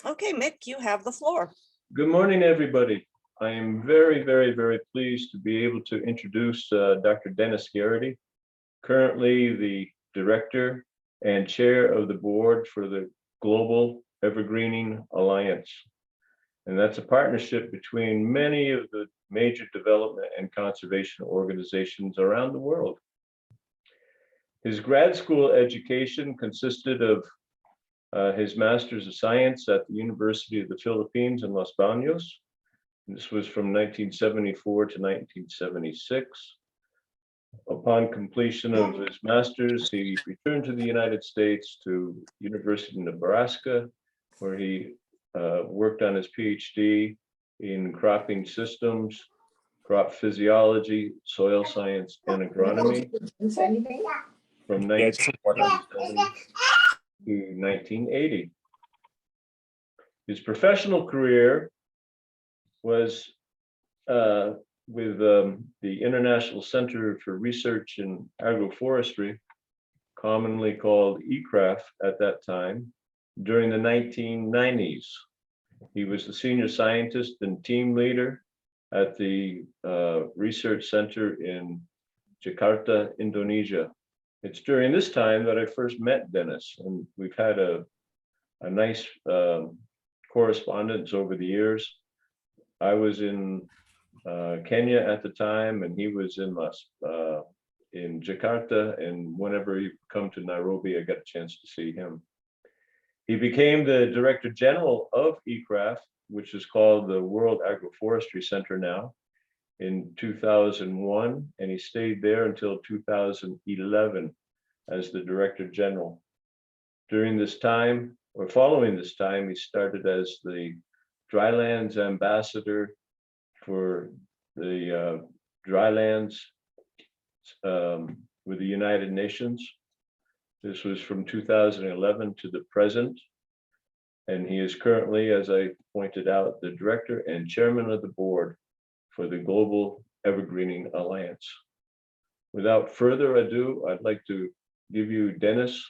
Okay, Mick, you have the floor. Good morning, everybody. I am very, very, very pleased to be able to introduce Dr. Dennis Garrity, currently the director and chair of the board for the Global EverGreening Alliance. And that's a partnership between many of the major development and conservation organizations around the world. His grad school education consisted of his Master's of Science at the University of the Philippines in Los Baños. This was from 1974 to 1976. Upon completion of his master's, he returned to the United States to University of Nebraska, where he worked on his PhD in cropping systems, crop physiology, soil science, and agronomy from 1977 to 1980. His professional career was with the International Center for Research in Agroforestry, commonly called ECRAF at that time, during the 1990s. He was the senior scientist and team leader at the research center in Jakarta, Indonesia. It's during this time that I first met Dennis, and we've had a nice correspondence over the years. I was in Kenya at the time, and he was in Jakarta, and whenever he come to Nairobi, I got a chance to see him. He became the Director General of ECRAF, which is called the World Agroforestry Centre now, in 2001, and he stayed there until 2011 as the Director General. During this time, or following this time, he started as the Drylands Ambassador for the drylands with the United Nations. This was from 2011 to the present. And he is currently, as I pointed out, the director and chairman of the board for the Global EverGreening Alliance. Without further ado, I'd like to give you Dennis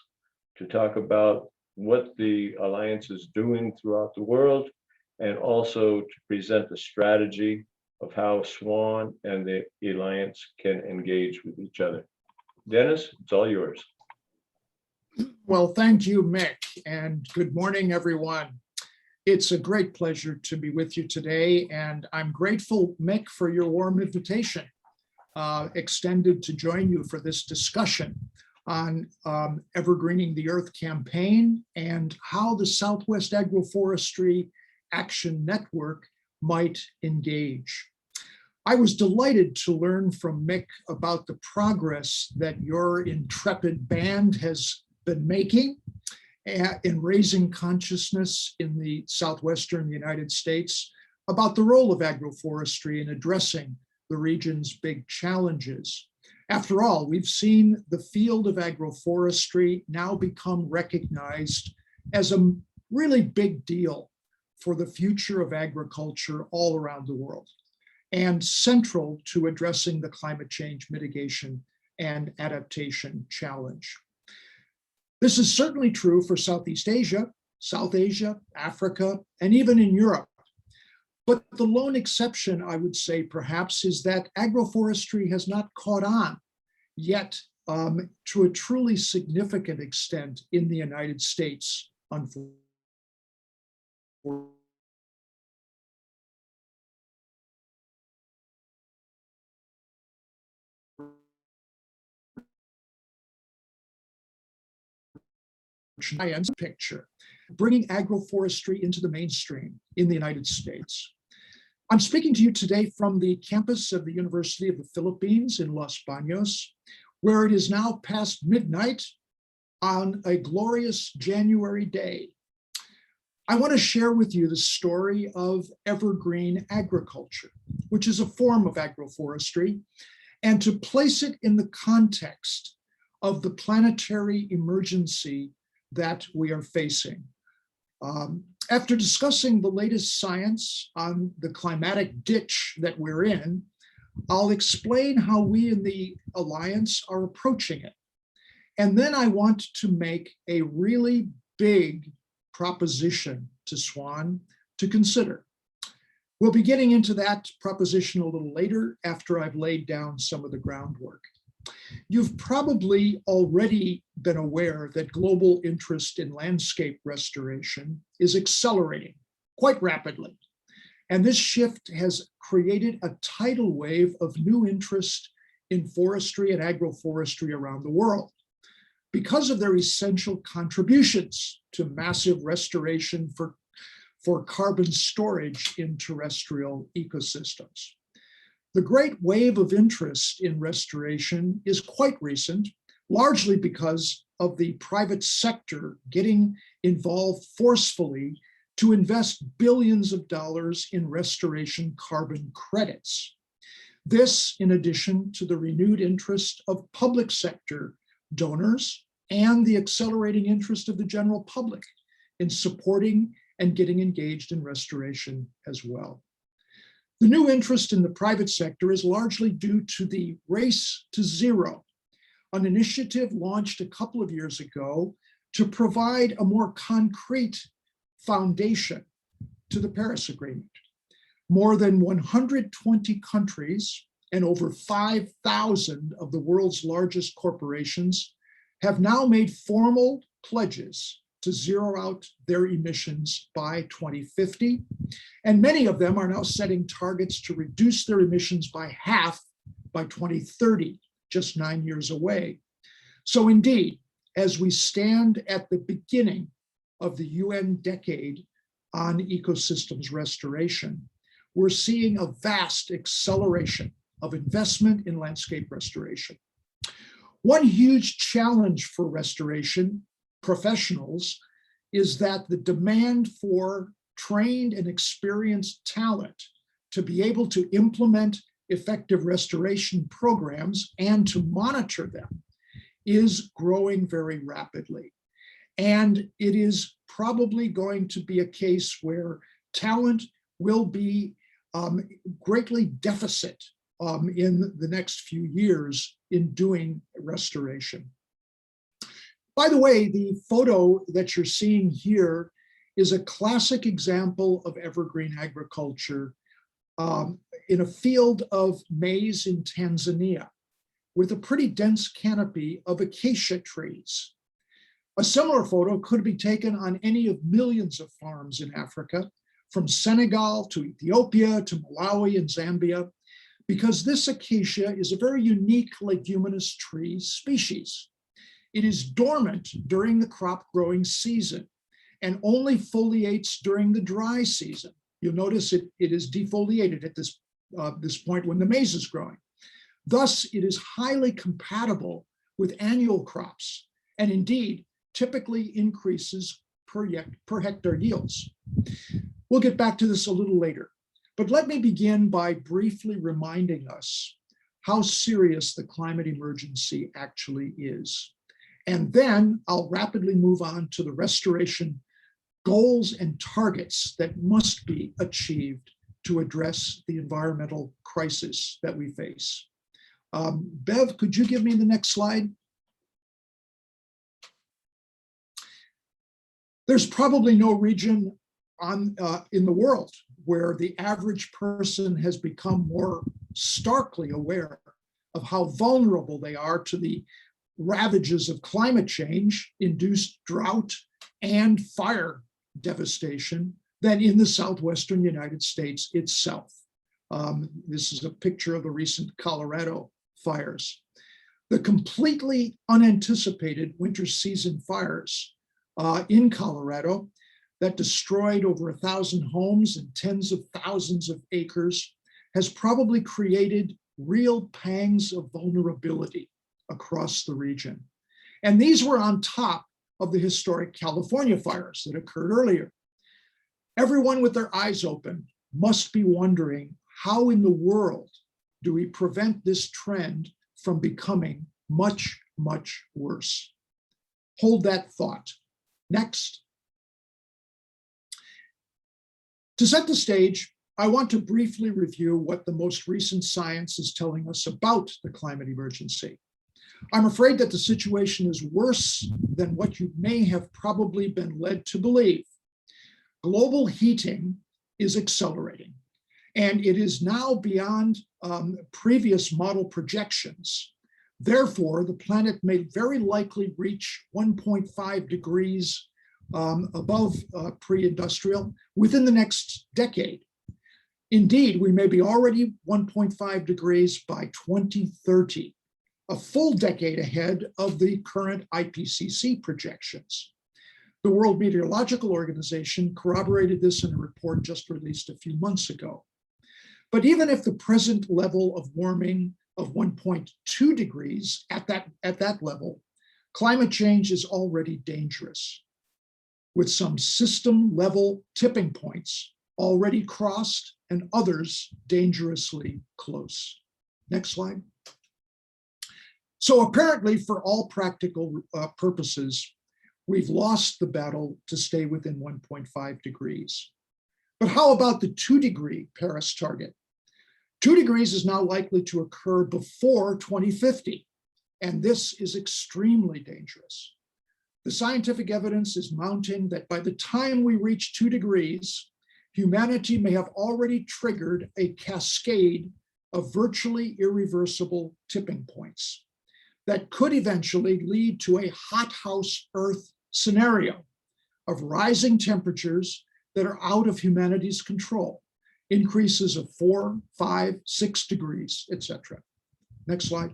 to talk about what the Alliance is doing throughout the world, and also to present a strategy of how SWAN and the Alliance can engage with each other. Dennis, it's all yours. Well, thank you, Mick, and good morning, everyone. It's a great pleasure to be with you today, and I'm grateful, Mick, for your warm invitation extended to join you for this discussion on Evergreening the Earth campaign and how the Southwest Agroforestry Action Network might engage. I was delighted to learn from Mick about the progress that your intrepid band has been making in raising consciousness in the southwestern United States about the role of agroforestry in addressing the region's big challenges. After all, we've seen the field of agroforestry now become recognized as a really big deal for the future of agriculture all around the world, and central to addressing the climate change mitigation and adaptation challenge. This is certainly true for Southeast Asia, South Asia, Africa, and even in Europe. But the lone exception, I would say, perhaps, is that agroforestry has not caught on yet to a truly significant extent in the United States, unfortunately. Picture, bringing agroforestry into the mainstream in the United States. I'm speaking to you today from the campus of the University of the Philippines in Los Baños, where it is now past midnight on a glorious January day. I want to share with you the story of evergreen agriculture, which is a form of agroforestry, and to place it in the context of the planetary emergency that we are facing. After discussing the latest science on the climatic ditch that we're in, I'll explain how we in the Alliance are approaching it. And then I want to make a really big proposition to Swan to consider. We'll be getting into that proposition a little later after I've laid down some of the groundwork. You've probably already been aware that global interest in landscape restoration is accelerating quite rapidly. And this shift has created a tidal wave of new interest in forestry and agroforestry around the world because of their essential contributions to massive restoration for carbon storage in terrestrial ecosystems. The great wave of interest in restoration is quite recent, largely because of the private sector getting involved forcefully to invest billions of dollars in restoration carbon credits. This, in addition to the renewed interest of public sector donors and the accelerating interest of the general public in supporting and getting engaged in restoration as well. The new interest in the private sector is largely due to the Race to Zero, an initiative launched a couple of years ago to provide a more concrete foundation to the Paris Agreement. More than 120 countries and over 5,000 of the world's largest corporations have now made formal pledges to zero out their emissions by 2050. And many of them are now setting targets to reduce their emissions by half by 2030, just 9 years away. So indeed, as we stand at the beginning of the UN decade on ecosystems restoration, we're seeing a vast acceleration of investment in landscape restoration. One huge challenge for restoration professionals is that the demand for trained and experienced talent to be able to implement effective restoration programs and to monitor them is growing very rapidly. And it is probably going to be a case where talent will be greatly deficit in the next few years in doing restoration. By the way, the photo that you're seeing here is a classic example of evergreen agriculture in a field of maize in Tanzania with a pretty dense canopy of acacia trees. A similar photo could be taken on any of millions of farms in Africa, from Senegal to Ethiopia to Malawi and Zambia, because this acacia is a very unique leguminous tree species. It is dormant during the crop growing season and only foliates during the dry season. You'll notice it is defoliated at this point when the maize is growing. Thus, it is highly compatible with annual crops and indeed typically increases per hectare yields. We'll get back to this a little later, but let me begin by briefly reminding us how serious the climate emergency actually is. And then I'll rapidly move on to the restoration goals and targets that must be achieved to address the environmental crisis that we face. Bev, could you give me the next slide? There's probably no region in the world where the average person has become more starkly aware of how vulnerable they are to the ravages of climate change, induced drought, and fire devastation than in the southwestern United States itself. This is a picture of the recent Colorado fires. The completely unanticipated winter season fires in Colorado that destroyed over 1,000 homes and tens of thousands of acres has probably created real pangs of vulnerability across the region. And these were on top of the historic California fires that occurred earlier. Everyone with their eyes open must be wondering, how in the world do we prevent this trend from becoming much, much worse? Hold that thought. Next. To set the stage, I want to briefly review what the most recent science is telling us about the climate emergency. I'm afraid that the situation is worse than what you may have probably been led to believe. Global heating is accelerating, and it is now beyond previous model projections. Therefore, the planet may very likely reach 1.5 degrees above pre-industrial within the next decade. Indeed, we may be already 1.5 degrees by 2030, a full decade ahead of the current IPCC projections. The World Meteorological Organization corroborated this in a report just released a few months ago. But even if the present level of warming of 1.2 degrees at that level, climate change is already dangerous, with some system level tipping points already crossed and others dangerously close. Next slide. So apparently, for all practical purposes, we've lost the battle to stay within 1.5 degrees. But how about the 2-degree Paris target? 2 degrees is now likely to occur before 2050, and this is extremely dangerous. The scientific evidence is mounting that by the time we reach 2 degrees, humanity may have already triggered a cascade of virtually irreversible tipping points that could eventually lead to a hothouse Earth scenario of rising temperatures that are out of humanity's control, increases of 4, 5, 6 degrees, etc. Next slide.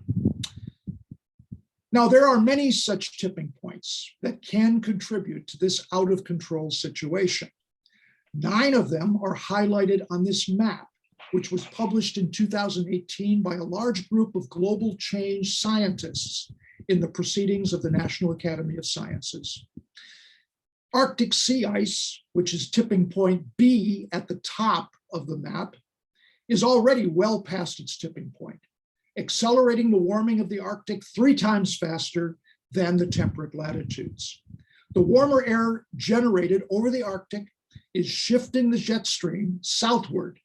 Now, there are many such tipping points that can contribute to this out of control situation. 9 of them are highlighted on this map, which was published in 2018 by a large group of global change scientists in the Proceedings of the National Academy of Sciences. Arctic sea ice, which is tipping point B at the top of the map, is already well past its tipping point, accelerating the warming of the Arctic 3 times faster than the temperate latitudes. The warmer air generated over the Arctic is shifting the jet stream southward,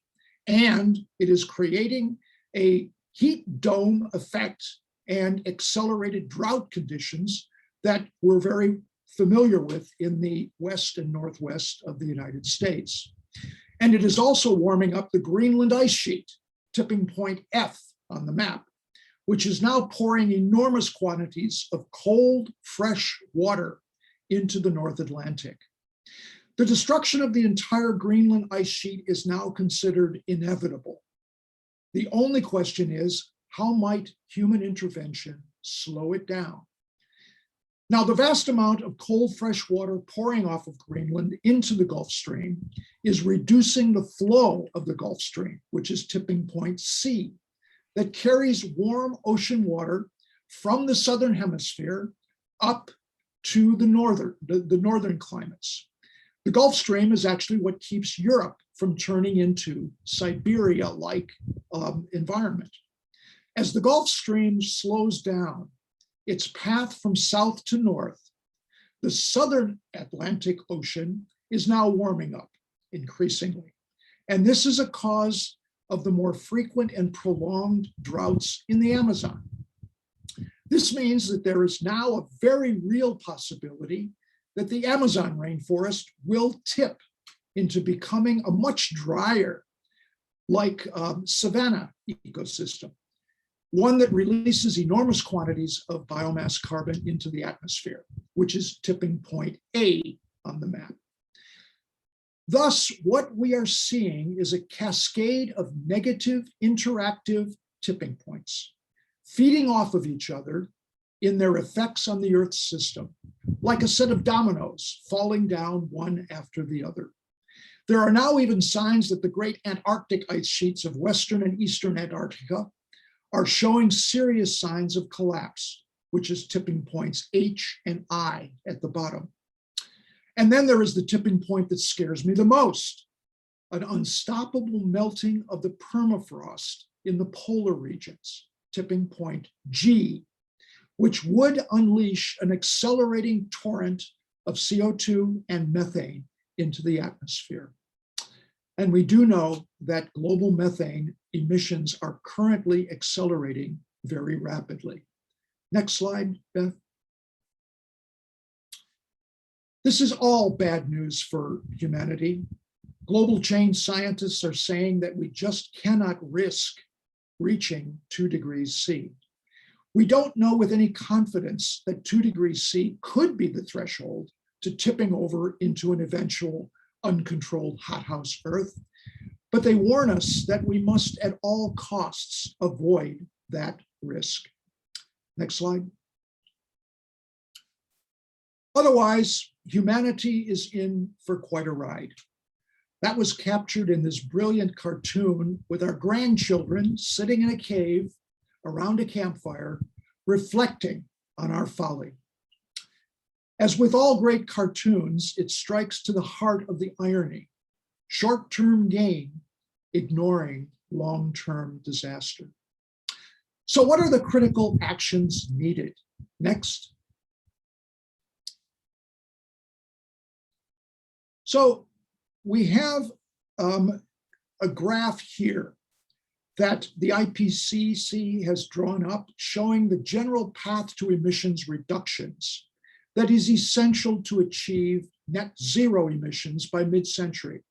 and it is creating a heat dome effect and accelerated drought conditions that we're very familiar with in the west and northwest of the United States. And it is also warming up the Greenland ice sheet, tipping point F on the map, which is now pouring enormous quantities of cold, fresh water into the North Atlantic. The destruction of the entire Greenland ice sheet is now considered inevitable. The only question is, how might human intervention slow it down? Now, the vast amount of cold, fresh water pouring off of Greenland into the Gulf Stream is reducing the flow of the Gulf Stream, which is tipping point C, that carries warm ocean water from the southern hemisphere up to the northern climates. The Gulf Stream is actually what keeps Europe from turning into Siberia-like environment. As the Gulf Stream slows down its path from south to north, the southern Atlantic Ocean is now warming up increasingly. And this is a cause of the more frequent and prolonged droughts in the Amazon. This means that there is now a very real possibility that the Amazon rainforest will tip into becoming a much drier, like savanna ecosystem, one that releases enormous quantities of biomass carbon into the atmosphere, which is tipping point A on the map. Thus, what we are seeing is a cascade of negative interactive tipping points, feeding off of each other in their effects on the Earth's system, like a set of dominoes falling down one after the other. There are now even signs that the great Antarctic ice sheets of Western and Eastern Antarctica are showing serious signs of collapse, which is tipping points H and I at the bottom. And then there is the tipping point that scares me the most, an unstoppable melting of the permafrost in the polar regions, tipping point G, which would unleash an accelerating torrent of CO2 and methane into the atmosphere. And we do know that global methane emissions are currently accelerating very rapidly. Next slide, Beth. This is all bad news for humanity. Global change scientists are saying that we just cannot risk reaching 2 degrees C. We don't know with any confidence that 2 degrees C could be the threshold to tipping over into an eventual uncontrolled hothouse Earth, but they warn us that we must at all costs avoid that risk. Next slide. Otherwise, humanity is in for quite a ride. That was captured in this brilliant cartoon with our grandchildren sitting in a cave around a campfire, reflecting on our folly. As with all great cartoons, it strikes to the heart of the irony: short-term gain, ignoring long-term disaster. So what are the critical actions needed? Next. So we have a graph here that the IPCC has drawn up showing the general path to emissions reductions that is essential to achieve net zero emissions by mid-century,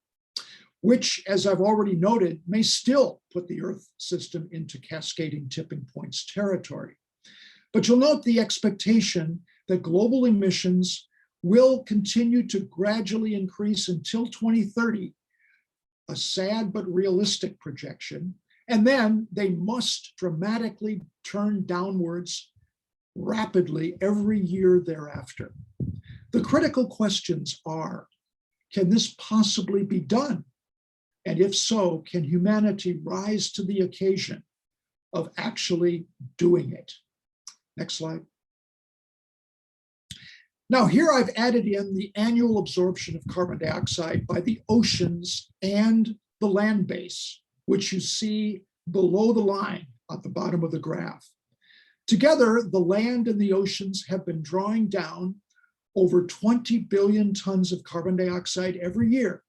which, as I've already noted, may still put the Earth system into cascading tipping points territory. But you'll note the expectation that global emissions will continue to gradually increase until 2030, a sad but realistic projection, and then they must dramatically turn downwards rapidly every year thereafter. The critical questions are, can this possibly be done? And if so, can humanity rise to the occasion of actually doing it? Next slide. Now here I've added in the annual absorption of carbon dioxide by the oceans and the land base, which you see below the line at the bottom of the graph. Together, the land and the oceans have been drawing down over 20 billion tons of carbon dioxide every year,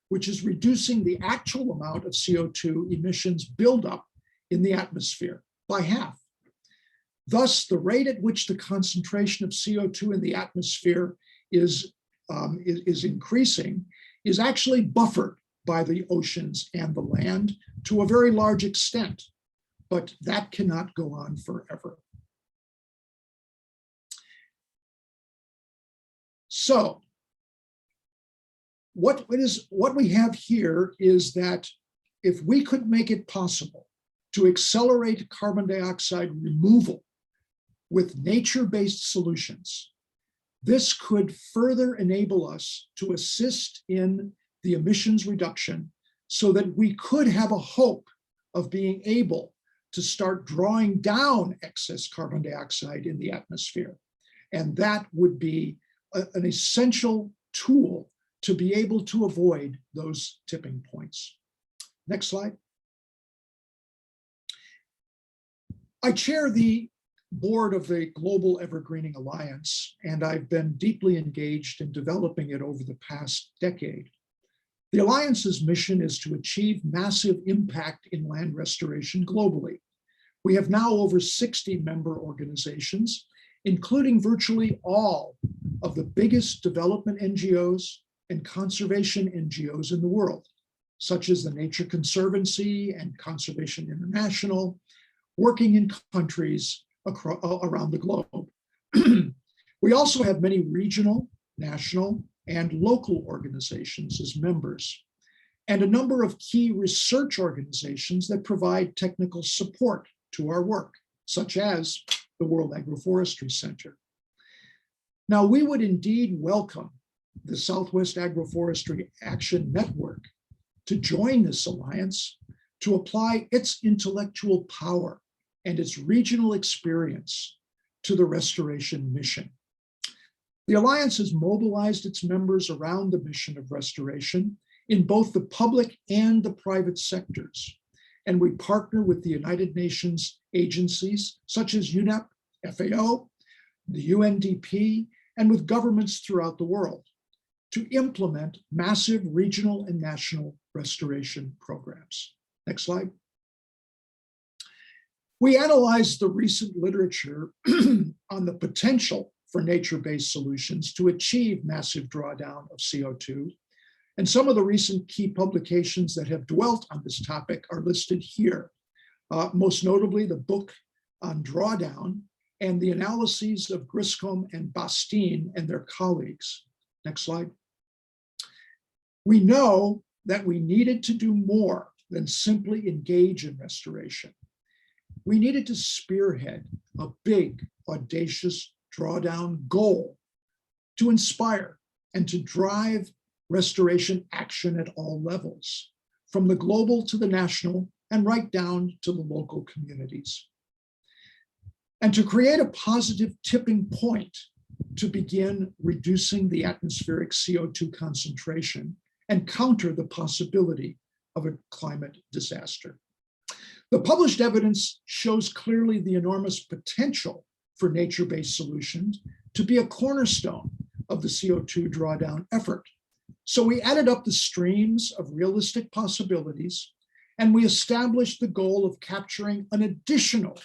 which is reducing the actual amount of CO2 emissions buildup in the atmosphere by half. Thus, the rate at which the concentration of CO2 in the atmosphere is increasing is actually buffered by the oceans and the land to a very large extent, but that cannot go on forever. So, what we have here is that if we could make it possible to accelerate carbon dioxide removal with nature-based solutions, this could further enable us to assist in the emissions reduction so that we could have a hope of being able to start drawing down excess carbon dioxide in the atmosphere. And that would be an essential tool to be able to avoid those tipping points. Next slide. I chair the board of the Global EverGreening Alliance, and I've been deeply engaged in developing it over the past decade. The Alliance's mission is to achieve massive impact in land restoration globally. We have now over 60 member organizations, including virtually all of the biggest development NGOs and conservation NGOs in the world, such as the Nature Conservancy and Conservation International, working in countries around the globe. We also have many regional, national, and local organizations as members, and a number of key research organizations that provide technical support to our work, such as the World Agroforestry Centre. Now, we would indeed welcome the Southwest Agroforestry Action Network to join this alliance to apply its intellectual power and its regional experience to the restoration mission. The Alliance has mobilized its members around the mission of restoration in both the public and the private sectors. And we partner with the United Nations agencies such as UNEP, FAO, the UNDP, and with governments throughout the world to implement massive regional and national restoration programs. Next slide. We analyzed the recent literature on the potential for nature-based solutions to achieve massive drawdown of CO2. And some of the recent key publications that have dwelt on this topic are listed here. Most notably, the book on drawdown and the analyses of Griscom and Bastien and their colleagues. Next slide. We know that we needed to do more than simply engage in restoration. We needed to spearhead a big, audacious drawdown goal to inspire and to drive restoration action at all levels, from the global to the national and right down to the local communities. And to create a positive tipping point to begin reducing the atmospheric CO2 concentration and counter the possibility of a climate disaster. The published evidence shows clearly the enormous potential for nature-based solutions to be a cornerstone of the CO2 drawdown effort. So we added up the streams of realistic possibilities, and we established the goal of capturing an additional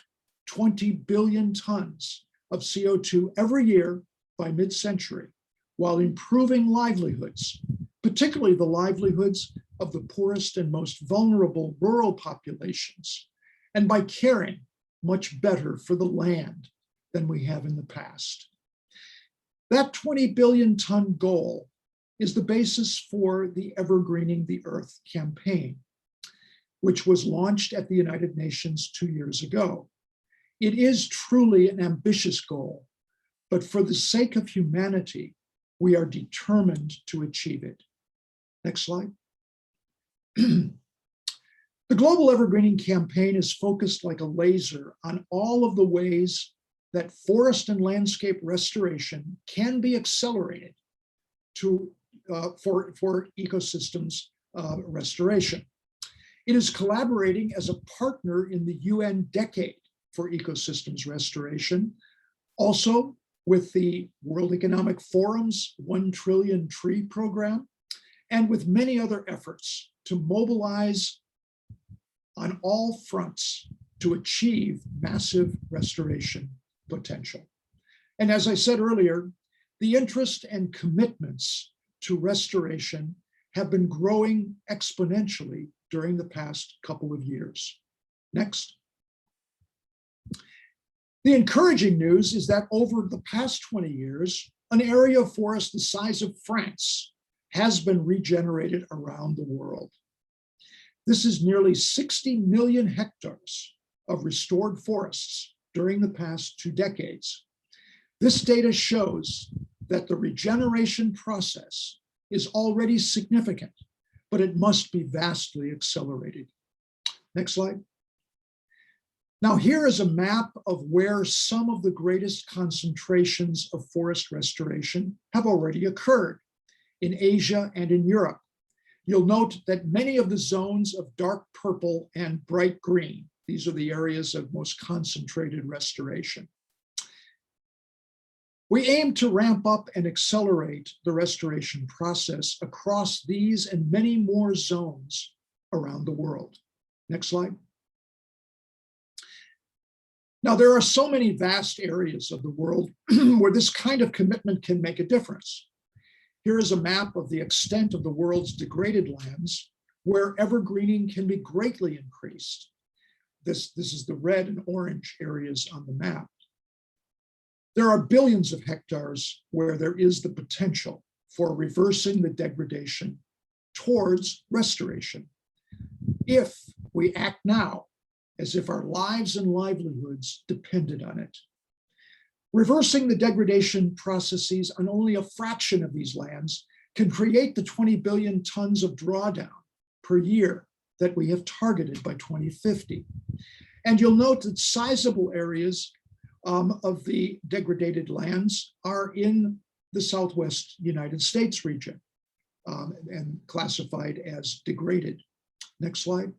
20 billion tons of CO2 every year by mid-century, while improving livelihoods, particularly the livelihoods of the poorest and most vulnerable rural populations, and by caring much better for the land than we have in the past. That 20 billion ton goal is the basis for the Evergreening the Earth campaign, which was launched at the United Nations 2 years ago. It is truly an ambitious goal, but for the sake of humanity, we are determined to achieve it. Next slide. The Global EverGreening campaign is focused like a laser on all of the ways that forest and landscape restoration can be accelerated for ecosystems restoration. It is collaborating as a partner in the UN Decade for Ecosystems Restoration, also with the World Economic Forum's 1 Trillion Tree Program, and with many other efforts to mobilize on all fronts to achieve massive restoration potential. And as I said earlier, the interest and commitments to restoration have been growing exponentially during the past couple of years. Next. The encouraging news is that over the past 20 years, an area of forest the size of France has been regenerated around the world. This is nearly 60 million hectares of restored forests during the past 2 decades. This data shows that the regeneration process is already significant, but it must be vastly accelerated. Next slide. Now, here is a map of where some of the greatest concentrations of forest restoration have already occurred in Asia and in Europe. You'll note that many of the zones of dark purple and bright green, these are the areas of most concentrated restoration. We aim to ramp up and accelerate the restoration process across these and many more zones around the world. Next slide. Now, there are so many vast areas of the world where this kind of commitment can make a difference. Here is a map of the extent of the world's degraded lands where evergreening can be greatly increased. This is the red and orange areas on the map. There are billions of hectares where there is the potential for reversing the degradation towards restoration. If we act now, as if our lives and livelihoods depended on it. Reversing the degradation processes on only a fraction of these lands can create the 20 billion tons of drawdown per year that we have targeted by 2050. And you'll note that sizable areas of the degraded lands are in the Southwest United States region and classified as degraded. Next slide.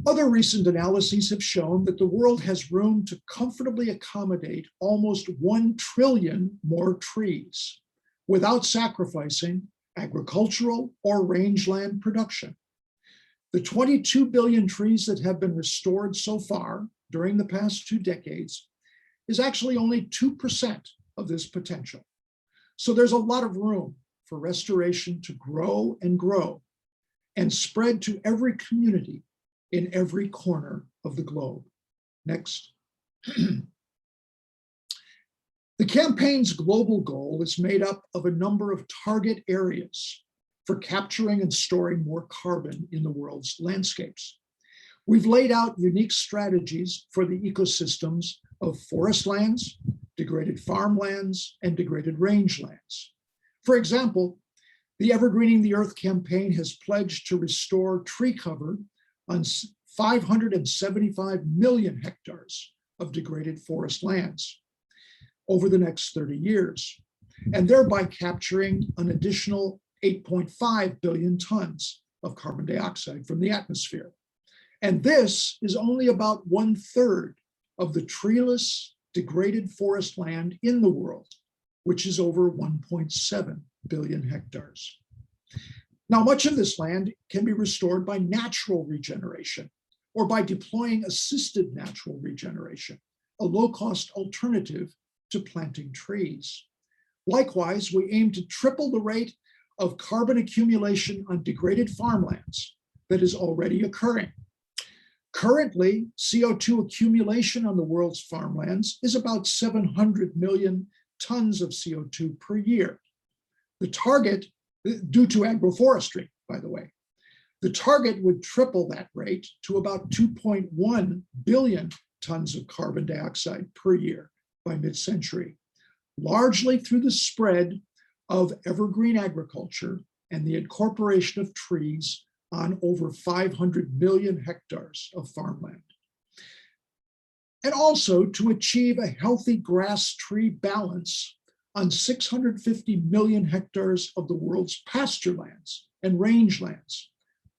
Other recent analyses have shown that the world has room to comfortably accommodate almost 1 trillion more trees without sacrificing agricultural or rangeland production. The 22 billion trees that have been restored so far during the past 2 decades is actually only 2% of this potential. So there's a lot of room for restoration to grow and spread to every community in every corner of the globe. Next. The campaign's global goal is made up of a number of target areas for capturing and storing more carbon in the world's landscapes. We've laid out unique strategies for the ecosystems of forest lands, degraded farmlands, and degraded rangelands. For example, the Evergreening the Earth campaign has pledged to restore tree cover on 575 million hectares of degraded forest lands over the next 30 years, and thereby capturing an additional 8.5 billion tons of carbon dioxide from the atmosphere. And this is only about 1/3 of the treeless, degraded forest land in the world, which is over 1.7 billion hectares. Now, much of this land can be restored by natural regeneration or by deploying assisted natural regeneration, a low-cost alternative to planting trees. Likewise, we aim to triple the rate of carbon accumulation on degraded farmlands that is already occurring. Currently, CO2 accumulation on the world's farmlands is about 700 million tons of CO2 per year. The target, due to agroforestry, by the way, the target would triple that rate to about 2.1 billion tons of carbon dioxide per year by mid-century, largely through the spread of evergreen agriculture and the incorporation of trees on over 500 million hectares of farmland. And also to achieve a healthy grass tree balance on 650 million hectares of the world's pasture lands and rangelands,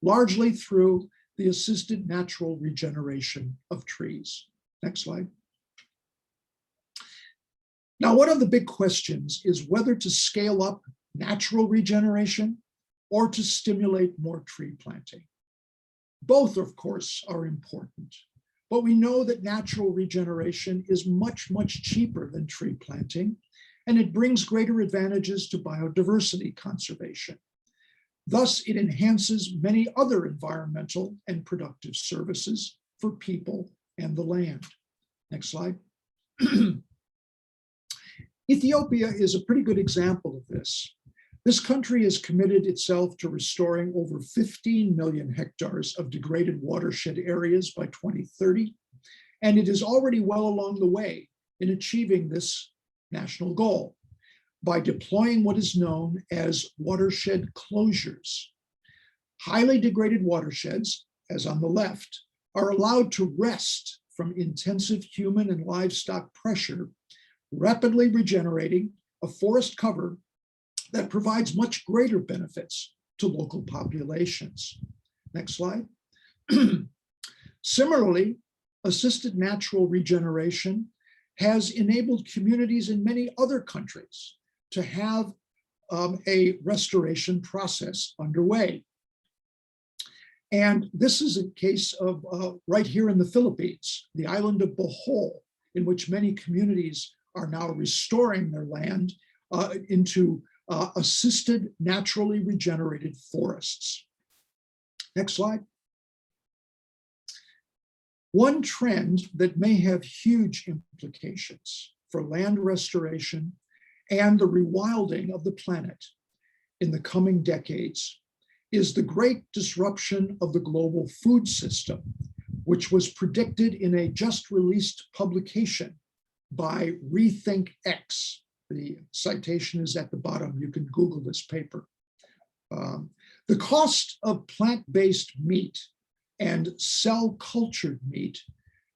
largely through the assisted natural regeneration of trees. Next slide. Now, one of the big questions is whether to scale up natural regeneration or to stimulate more tree planting. Both, of course, are important, but we know that natural regeneration is much, much cheaper than tree planting, and it brings greater advantages to biodiversity conservation. Thus, it enhances many other environmental and productive services for people and the land. Next slide. Ethiopia is a pretty good example of this. This country has committed itself to restoring over 15 million hectares of degraded watershed areas by 2030, and it is already well along the way in achieving this national goal by deploying what is known as watershed closures. Highly degraded watersheds, as on the left, are allowed to rest from intensive human and livestock pressure, rapidly regenerating a forest cover that provides much greater benefits to local populations. Next slide. Similarly, assisted natural regeneration has enabled communities in many other countries to have a restoration process underway. And this is a case of right here in the Philippines, the island of Bohol, in which many communities are now restoring their land into assisted naturally regenerated forests. Next slide. One trend that may have huge implications for land restoration and the rewilding of the planet in the coming decades is the great disruption of the global food system, which was predicted in a just released publication by Rethink X. The citation is at the bottom. You can Google this paper. The cost of plant-based meat and cell-cultured meat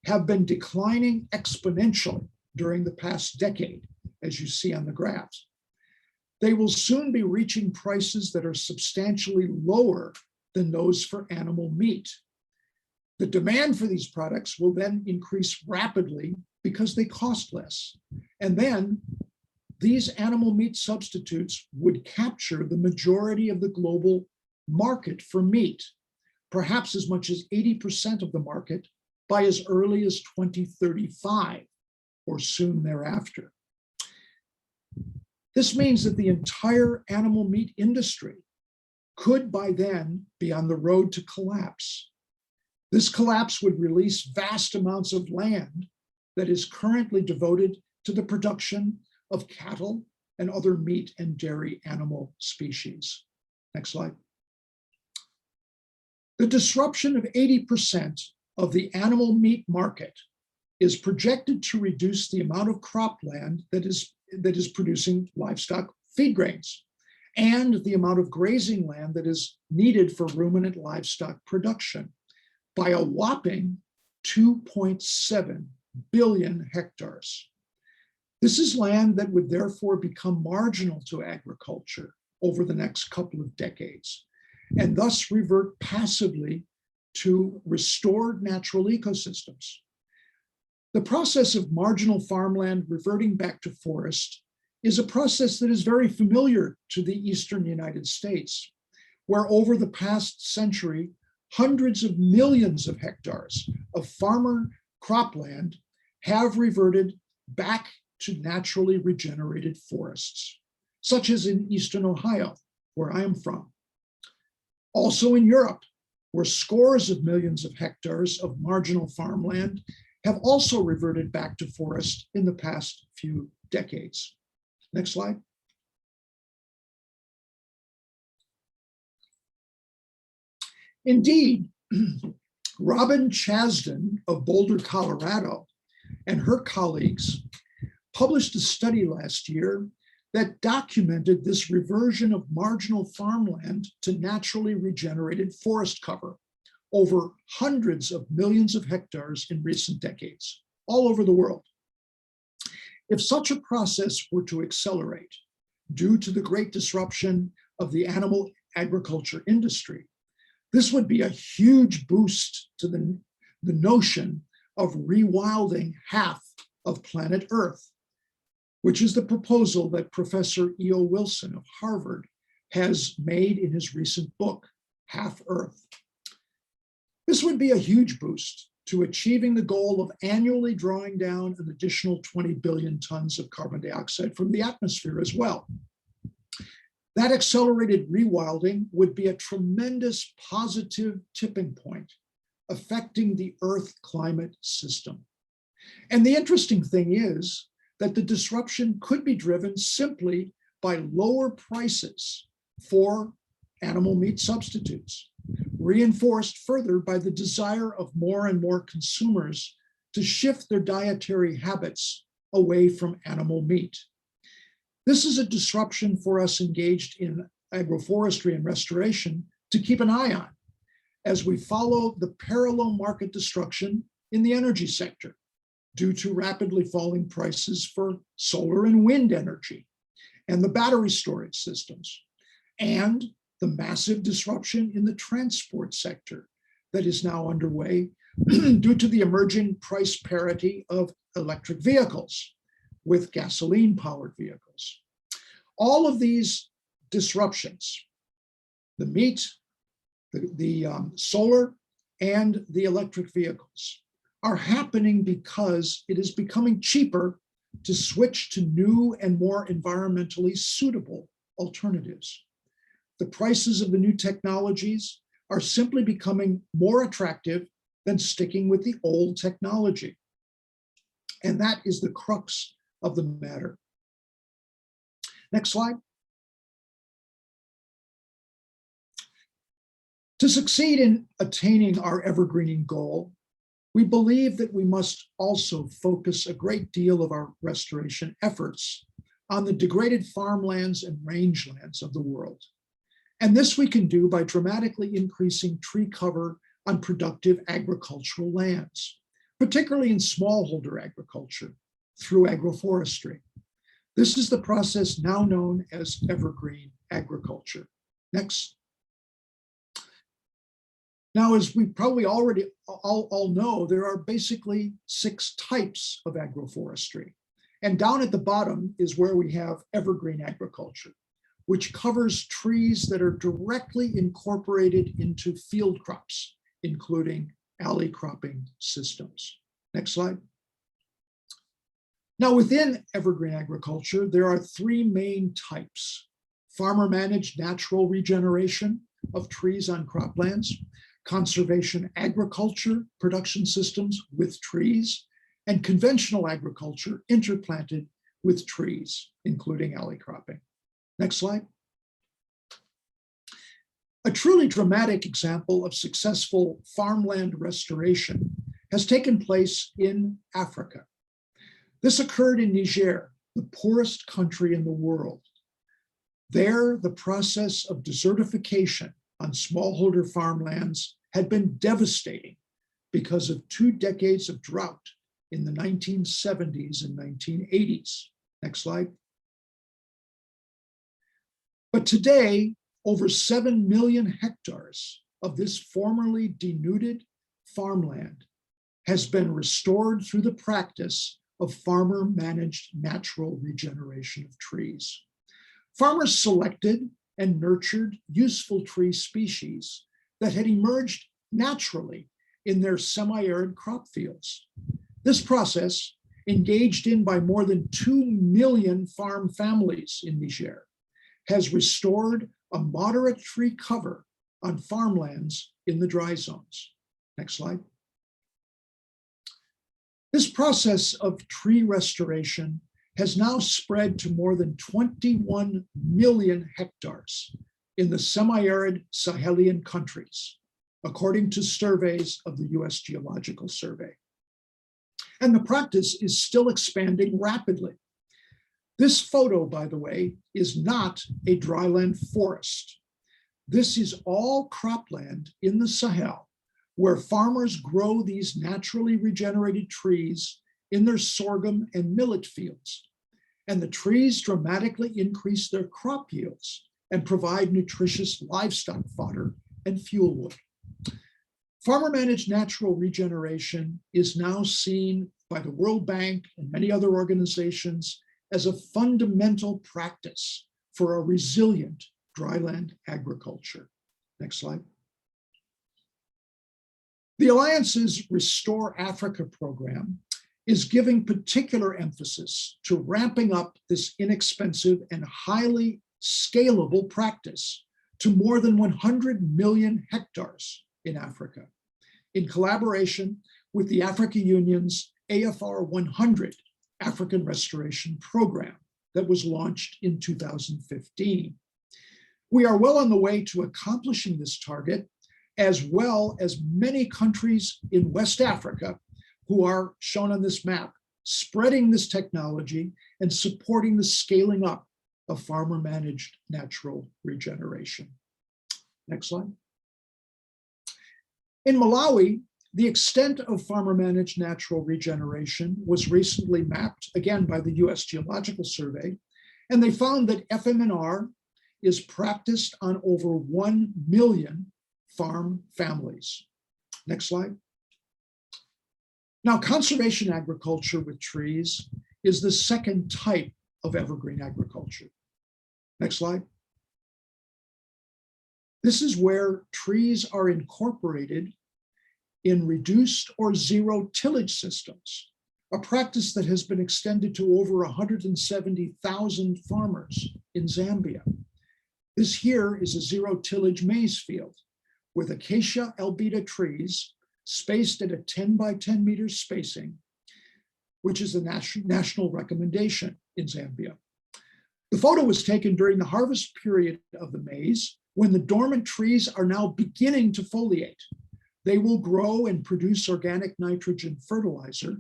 have been declining exponentially during the past decade, as you see on the graphs. They will soon be reaching prices that are substantially lower than those for animal meat. The demand for these products will then increase rapidly because they cost less. And then these animal meat substitutes would capture the majority of the global market for meat, perhaps as much as 80% of the market by as early as 2035. or soon thereafter. This means that the entire animal meat industry could by then be on the road to collapse. This collapse would release vast amounts of land that is currently devoted to the production of cattle and other meat and dairy animal species. Next slide. The disruption of 80% of the animal meat market is projected to reduce the amount of cropland that is producing livestock feed grains and the amount of grazing land that is needed for ruminant livestock production by a whopping 2.7 billion hectares. This is land that would therefore become marginal to agriculture over the next couple of decades, and thus revert passively to restored natural ecosystems. The process of marginal farmland reverting back to forest is a process that is very familiar to the eastern United States, where over the past century, hundreds of millions of hectares of farmer cropland have reverted back to naturally regenerated forests, such as in eastern Ohio, where I am from. Also in Europe, where scores of millions of hectares of marginal farmland have also reverted back to forest in the past few decades. Next slide. Indeed, Robin Chasden of Boulder, Colorado, and her colleagues published a study last year that documented this reversion of marginal farmland to naturally regenerated forest cover over hundreds of millions of hectares in recent decades, all over the world. If such a process were to accelerate due to the great disruption of the animal agriculture industry, this would be a huge boost to the notion of rewilding half of planet Earth, which is the proposal that Professor E.O. Wilson of Harvard has made in his recent book, Half Earth. This would be a huge boost to achieving the goal of annually drawing down an additional 20 billion tons of carbon dioxide from the atmosphere as well. That accelerated rewilding would be a tremendous positive tipping point affecting the Earth climate system. And the interesting thing is that the disruption could be driven simply by lower prices for animal meat substitutes, reinforced further by the desire of more and more consumers to shift their dietary habits away from animal meat. This is a disruption for us engaged in agroforestry and restoration to keep an eye on as we follow the parallel market destruction in the energy sector due to rapidly falling prices for solar and wind energy and the battery storage systems, and the massive disruption in the transport sector that is now underway due to the emerging price parity of electric vehicles with gasoline-powered vehicles. All of these disruptions, the meat, the solar, and the electric vehicles, are happening because it is becoming cheaper to switch to new and more environmentally suitable alternatives. The prices of the new technologies are simply becoming more attractive than sticking with the old technology. And that is the crux of the matter. Next slide. To succeed in attaining our evergreening goal, we believe that we must also focus a great deal of our restoration efforts on the degraded farmlands and rangelands of the world. And this we can do by dramatically increasing tree cover on productive agricultural lands, particularly in smallholder agriculture through agroforestry. This is the process now known as evergreen agriculture. Next. Now, as we probably already all know, there are basically 6 types of agroforestry. And down at the bottom is where we have evergreen agriculture, which covers trees that are directly incorporated into field crops, including alley cropping systems. Next slide. Now, within evergreen agriculture, there are three main types: farmer-managed natural regeneration of trees on croplands, conservation agriculture production systems with trees, and conventional agriculture interplanted with trees, including alley cropping. Next slide. A truly dramatic example of successful farmland restoration has taken place in Africa. This occurred in Niger, the poorest country in the world. There, the process of desertification on smallholder farmlands had been devastating because of 2 decades of drought in the 1970s and 1980s. Next slide. But today, over 7 million hectares of this formerly denuded farmland has been restored through the practice of farmer-managed natural regeneration of trees. Farmers selected and nurtured useful tree species that had emerged naturally in their semi-arid crop fields. This process, engaged in by more than 2 million farm families in Niger, has restored a moderate tree cover on farmlands in the dry zones. Next slide. This process of tree restoration has now spread to more than 21 million hectares in the semi-arid Sahelian countries, according to surveys of the US Geological Survey. And the practice is still expanding rapidly. This photo, by the way, is not a dryland forest. This is all cropland in the Sahel, where farmers grow these naturally regenerated trees in their sorghum and millet fields. And the trees dramatically increase their crop yields and provide nutritious livestock fodder and fuel wood. Farmer-managed natural regeneration is now seen by the World Bank and many other organizations as a fundamental practice for a resilient dryland agriculture. Next slide. The Alliance's Restore Africa program is giving particular emphasis to ramping up this inexpensive and highly scalable practice to more than 100 million hectares in Africa, in collaboration with the Africa Union's AFR 100 African Restoration Program that was launched in 2015. We are well on the way to accomplishing this target, as well as many countries in West Africa who are shown on this map, spreading this technology and supporting the scaling up of farmer-managed natural regeneration. Next slide. In Malawi, the extent of farmer-managed natural regeneration was recently mapped, again by the US Geological Survey, and they found that FMNR is practiced on over 1 million farm families. Next slide. Now, conservation agriculture with trees is the second type of evergreen agriculture. Next slide. This is where trees are incorporated in reduced or zero tillage systems, a practice that has been extended to over 170,000 farmers in Zambia. This here is a zero tillage maize field with acacia albida trees spaced at a 10 by 10 meters spacing, which is a national recommendation in Zambia. The photo was taken during the harvest period of the maize, when the dormant trees are now beginning to foliate. They will grow and produce organic nitrogen fertilizer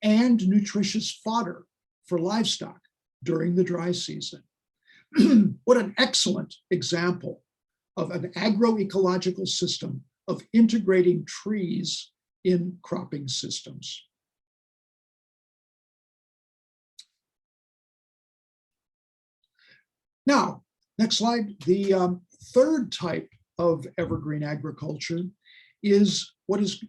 and nutritious fodder for livestock during the dry season. What an excellent example of an agroecological system of integrating trees in cropping systems. Now, next slide. The third type of evergreen agriculture is what is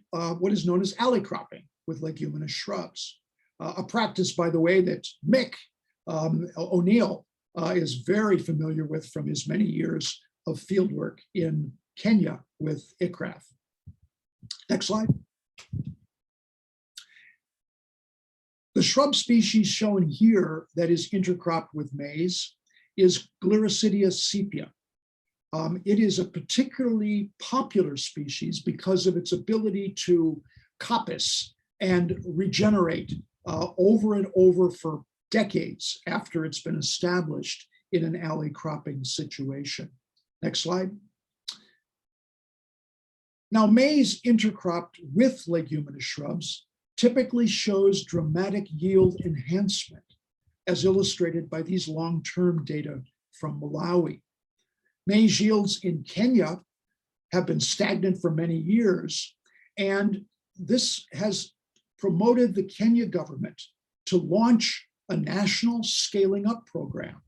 known as alley cropping with leguminous shrubs, a practice, by the way, that Mick O'Neill is very familiar with from his many years of fieldwork in Kenya with ICRAF. Next slide. The shrub species shown here that is intercropped with maize is Gliracidius Sepia. It is a particularly popular species because of its ability to coppice and regenerate over and over for decades after it's been established in an alley cropping situation. Next slide. Now, maize intercropped with leguminous shrubs typically shows dramatic yield enhancement, as illustrated by these long-term data from Malawi. Maize yields in Kenya have been stagnant for many years, and this has promoted the Kenya government to launch a national scaling up program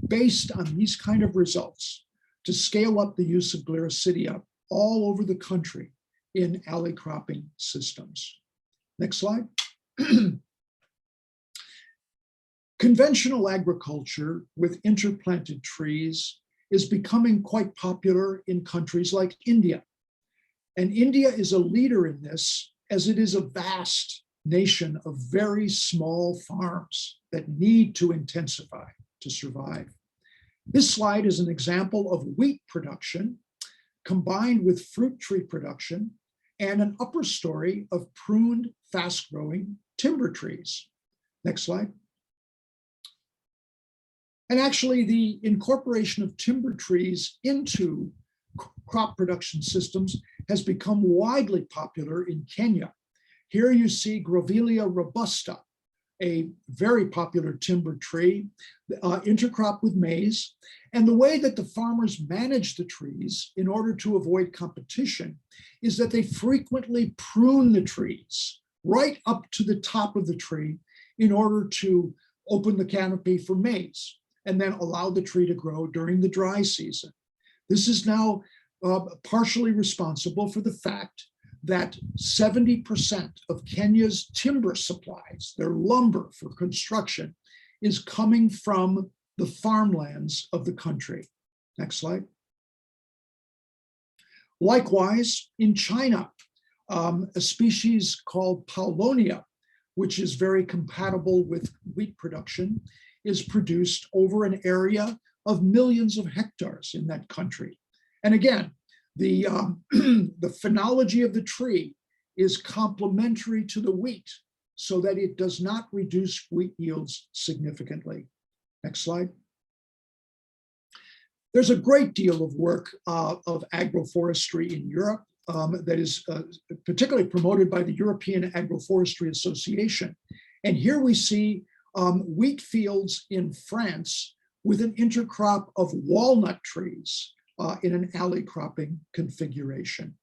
based on these kind of results to scale up the use of Gliracidia all over the country in alley cropping systems. Next slide. Conventional agriculture with interplanted trees is becoming quite popular in countries like India. And India is a leader in this, as it is a vast nation of very small farms that need to intensify to survive. This slide is an example of wheat production combined with fruit tree production and an upper story of pruned, fast-growing timber trees. Next slide. And actually, the incorporation of timber trees into crop production systems has become widely popular in Kenya. Here you see Grevillea robusta, a very popular timber tree, intercropped with maize. And the way that the farmers manage the trees in order to avoid competition is that they frequently prune the trees right up to the top of the tree in order to open the canopy for maize and then allow the tree to grow during the dry season. This is now partially responsible for the fact that 70% of Kenya's timber supplies, their lumber for construction, is coming from the farmlands of the country. Next slide. Likewise, in China, a species called Paulownia, which is very compatible with wheat production, is produced over an area of millions of hectares in that country. And again, the phenology of the tree is complementary to the wheat so that it does not reduce wheat yields significantly. Next slide. There's a great deal of work of agroforestry in Europe that is particularly promoted by the European Agroforestry Association. And here we see wheat fields in France with an intercrop of walnut trees in an alley cropping configuration.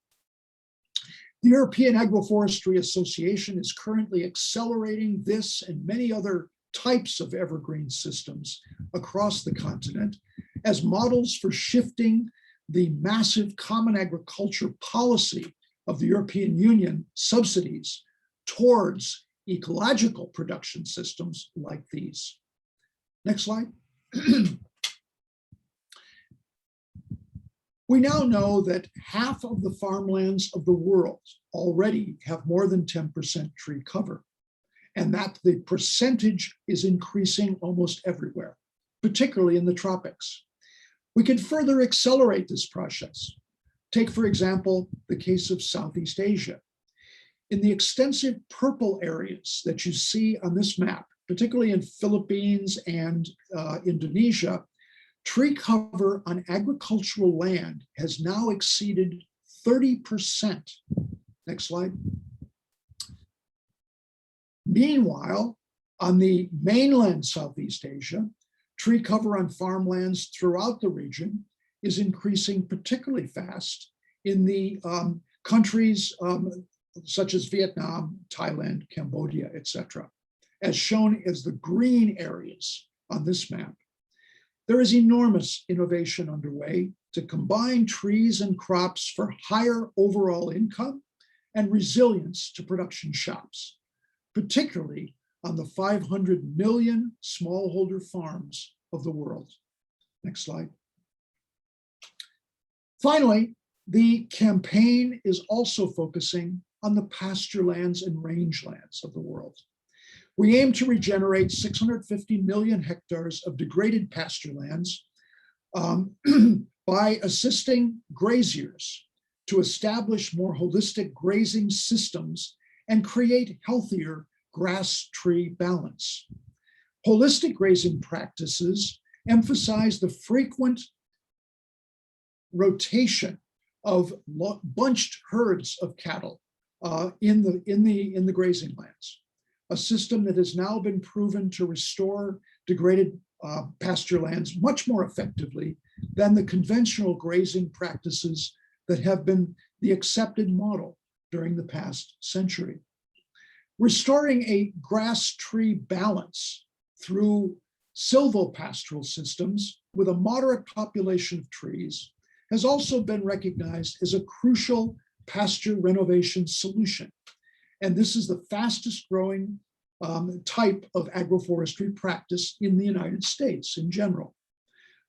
The European Agroforestry Association is currently accelerating this and many other types of evergreen systems across the continent as models for shifting the massive common agriculture policy of the European Union subsidies towards ecological production systems like these. Next slide. We now know that half of the farmlands of the world already have more than 10% tree cover, and that the percentage is increasing almost everywhere, particularly in the tropics. We can further accelerate this process. Take, for example, the case of Southeast Asia. In the extensive purple areas that you see on this map, particularly in Philippines and Indonesia, tree cover on agricultural land has now exceeded 30%. Next slide. Meanwhile, on the mainland Southeast Asia, tree cover on farmlands throughout the region is increasing particularly fast in the countries such as Vietnam, Thailand, Cambodia, etc., as shown as the green areas on this map. There is enormous innovation underway to combine trees and crops for higher overall income and resilience to production shocks, particularly on the 500 million smallholder farms of the world. Next slide. Finally, the campaign is also focusing on the pasture lands and rangelands of the world. We aim to regenerate 650 million hectares of degraded pasture lands by assisting graziers to establish more holistic grazing systems and create healthier grass-tree balance. Holistic grazing practices emphasize the frequent rotation of bunched herds of cattle in the grazing lands, a system that has now been proven to restore degraded pasture lands much more effectively than the conventional grazing practices that have been the accepted model during the past century. Restoring a grass-tree balance through silvopastoral systems with a moderate population of trees has also been recognized as a crucial pasture renovation solution. And this is the fastest growing type of agroforestry practice in the United States in general.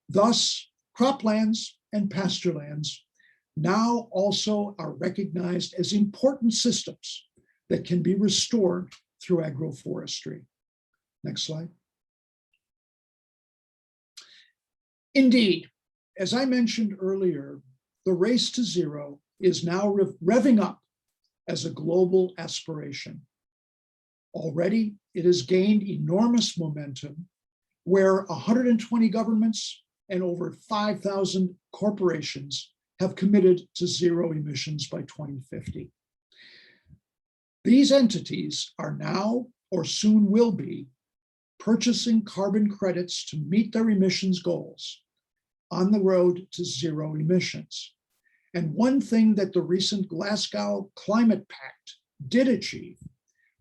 Thus, croplands and pasture lands now also are recognized as important systems that can be restored through agroforestry. Next slide. Indeed, as I mentioned earlier, the race to zero is now revving up as a global aspiration. Already, it has gained enormous momentum where 120 governments and over 5,000 corporations have committed to zero emissions by 2050. These entities are now, or soon will be, purchasing carbon credits to meet their emissions goals on the road to zero emissions. And one thing that the recent Glasgow Climate Pact did achieve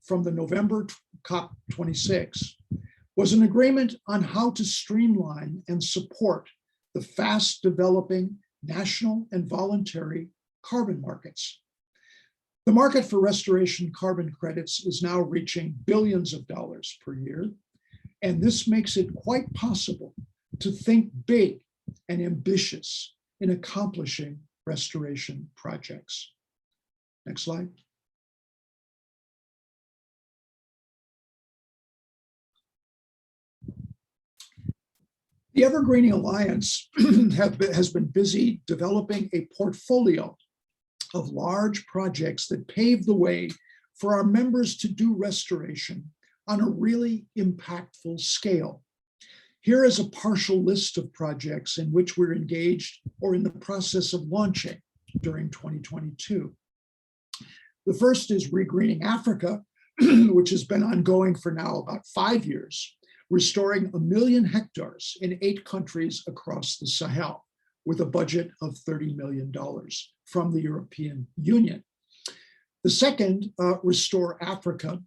from the November COP26 was an agreement on how to streamline and support the fast developing national and voluntary carbon markets. The market for restoration carbon credits is now reaching billions of dollars per year, and this makes it quite possible to think big and ambitious in accomplishing restoration projects. Next slide. The Evergreening Alliance has been busy developing a portfolio of large projects that pave the way for our members to do restoration on a really impactful scale. Here is a partial list of projects in which we're engaged or in the process of launching during 2022. The first is Regreening Africa, which has been ongoing for now about 5 years, restoring 1 million hectares in 8 countries across the Sahel with a budget of $30 million from the European Union. The second, Restore Africa,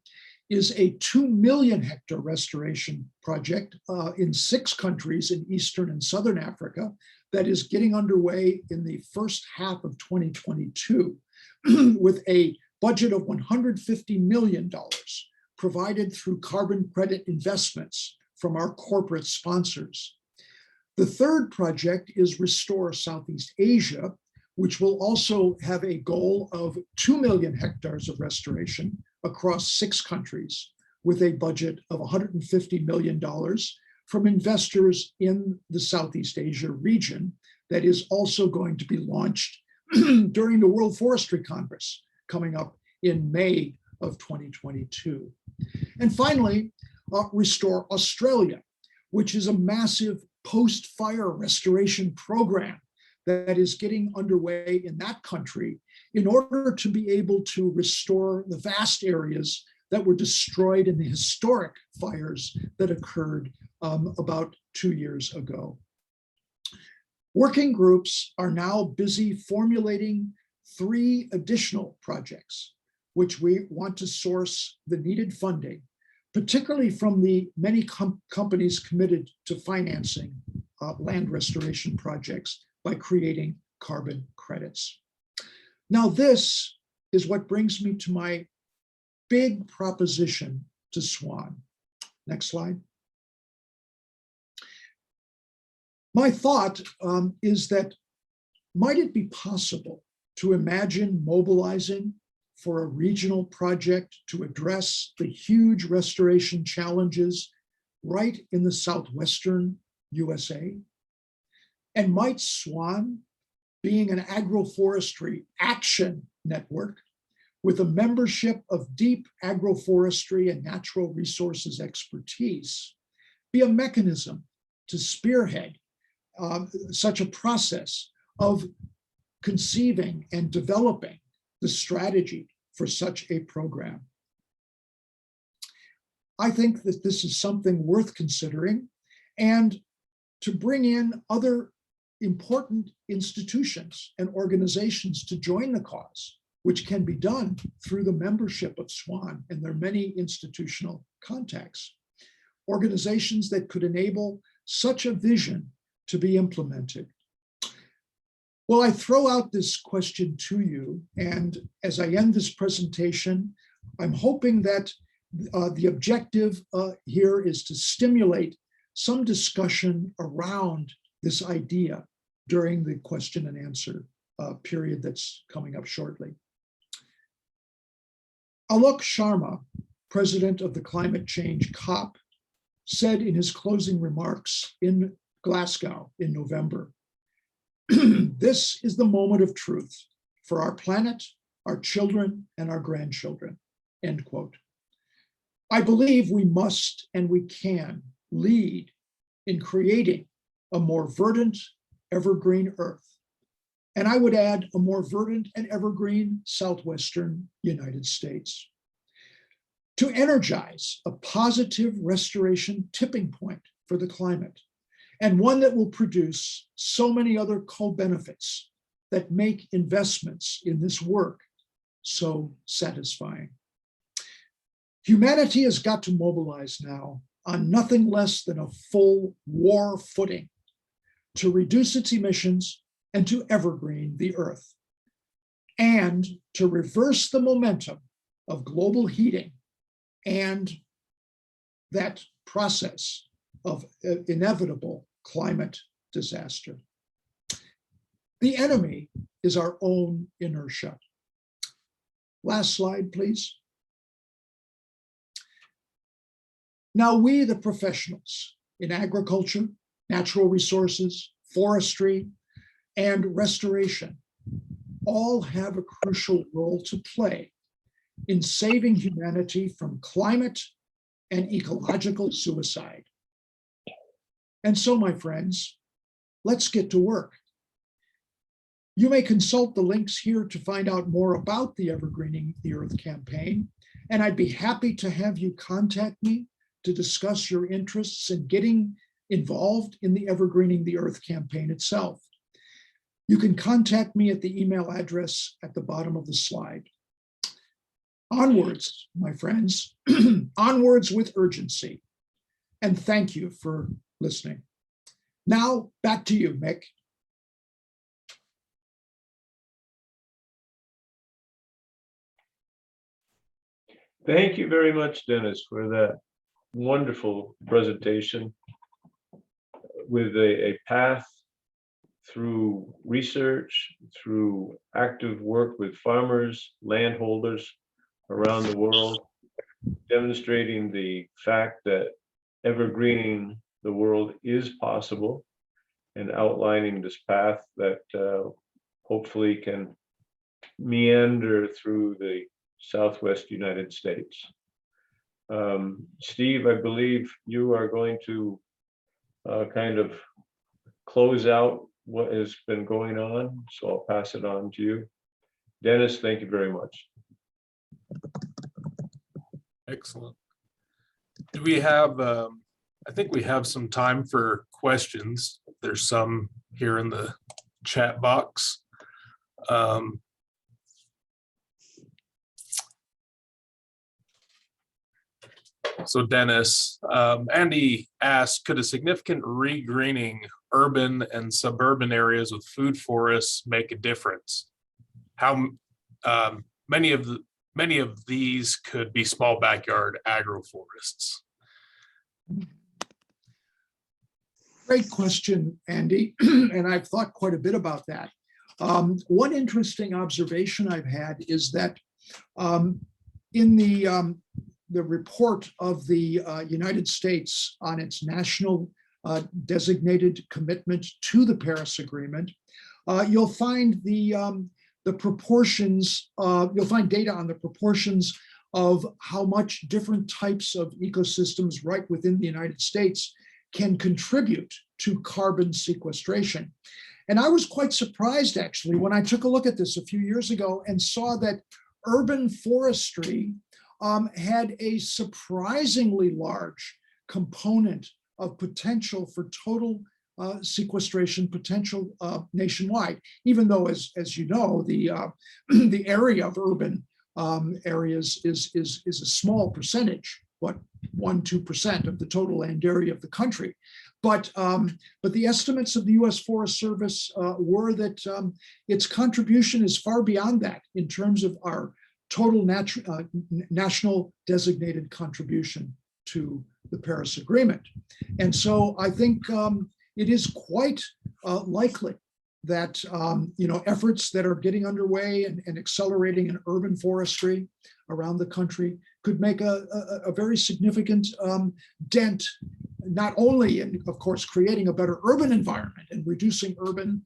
is a 2 million hectare restoration project in 6 countries in Eastern and Southern Africa that is getting underway in the first half of 2022 with a budget of $150 million provided through carbon credit investments from our corporate sponsors. The third project is Restore Southeast Asia, which will also have a goal of 2 million hectares of restoration across 6 countries with a budget of $150 million from investors in the Southeast Asia region that is also going to be launched during the World Forestry Congress coming up in May of 2022. And finally, Restore Australia, which is a massive post-fire restoration program that is getting underway in that country in order to be able to restore the vast areas that were destroyed in the historic fires that occurred about 2 years ago. Working groups are now busy formulating 3 additional projects, which we want to source the needed funding, particularly from the many companies committed to financing land restoration projects by creating carbon credits. Now, this is what brings me to my big proposition to Swan. Next slide. My thought is that might it be possible to imagine mobilizing for a regional project to address the huge restoration challenges right in the southwestern USA? And might SWAN, being an agroforestry action network with a membership of deep agroforestry and natural resources expertise, be a mechanism to spearhead such a process of conceiving and developing the strategy for such a program? I think that this is something worth considering, and to bring in other important institutions and organizations to join the cause, which can be done through the membership of SWAN and their many institutional contacts. Organizations that could enable such a vision to be implemented. Well, I throw out this question to you, and as I end this presentation, I'm hoping that the objective here is to stimulate some discussion around this idea during the question and answer period that's coming up shortly. Alok Sharma, president of the Climate Change COP, said in his closing remarks in Glasgow in November, "This is the moment of truth for our planet, our children, and our grandchildren," end quote. I believe we must and we can lead in creating a more verdant, evergreen earth. And I would add a more verdant and evergreen southwestern United States. To energize a positive restoration tipping point for the climate, and one that will produce so many other co-benefits that make investments in this work so satisfying. Humanity has got to mobilize now on nothing less than a full war footing to reduce its emissions and to evergreen the earth, and to reverse the momentum of global heating and that process of inevitable climate disaster. The enemy is our own inertia. Last slide, please. Now, we, the professionals in agriculture, natural resources, forestry, and restoration, all have a crucial role to play in saving humanity from climate and ecological suicide. And so, my friends, let's get to work. You may consult the links here to find out more about the Evergreening the Earth campaign, and I'd be happy to have you contact me to discuss your interests in getting involved in the Evergreening the Earth campaign itself. You can contact me at the email address at the bottom of the slide. Onwards, my friends, onwards with urgency. And thank you for listening. Now, back to you, Mick. Thank you very much, Dennis, for that wonderful presentation with a path through research, through active work with farmers, landholders around the world, demonstrating the fact that evergreening the world is possible, and outlining this path that hopefully can meander through the Southwest United States. Steve, I believe you are going to kind of close out what has been going on, so I'll pass it on to you. Dennis, thank you very much. Excellent. Do we have, I think we have some time for questions. There's some here in the chat box. So Dennis, Andy asked, could a significant regreening urban and suburban areas with food forests make a difference? How many of these could be small backyard agroforests? Great question, Andy, and I've thought quite a bit about that. One interesting observation I've had is that In the report of the United States on its national designated commitment to the Paris Agreement, you'll find the proportions, you'll find data on the proportions of how much different types of ecosystems right within the United States can contribute to carbon sequestration. And I was quite surprised, actually, when I took a look at this a few years ago and saw that urban forestry had a surprisingly large component of potential for total sequestration potential nationwide, even though, as you know, the area of urban areas is a small percentage, what, 1-2% of the total land area of the country. But the estimates of the U.S. Forest Service were that its contribution is far beyond that in terms of our total national designated contribution to the Paris Agreement. And so I think it is quite likely that efforts that are getting underway and accelerating in urban forestry around the country could make a very significant dent, not only in, of course, creating a better urban environment and reducing urban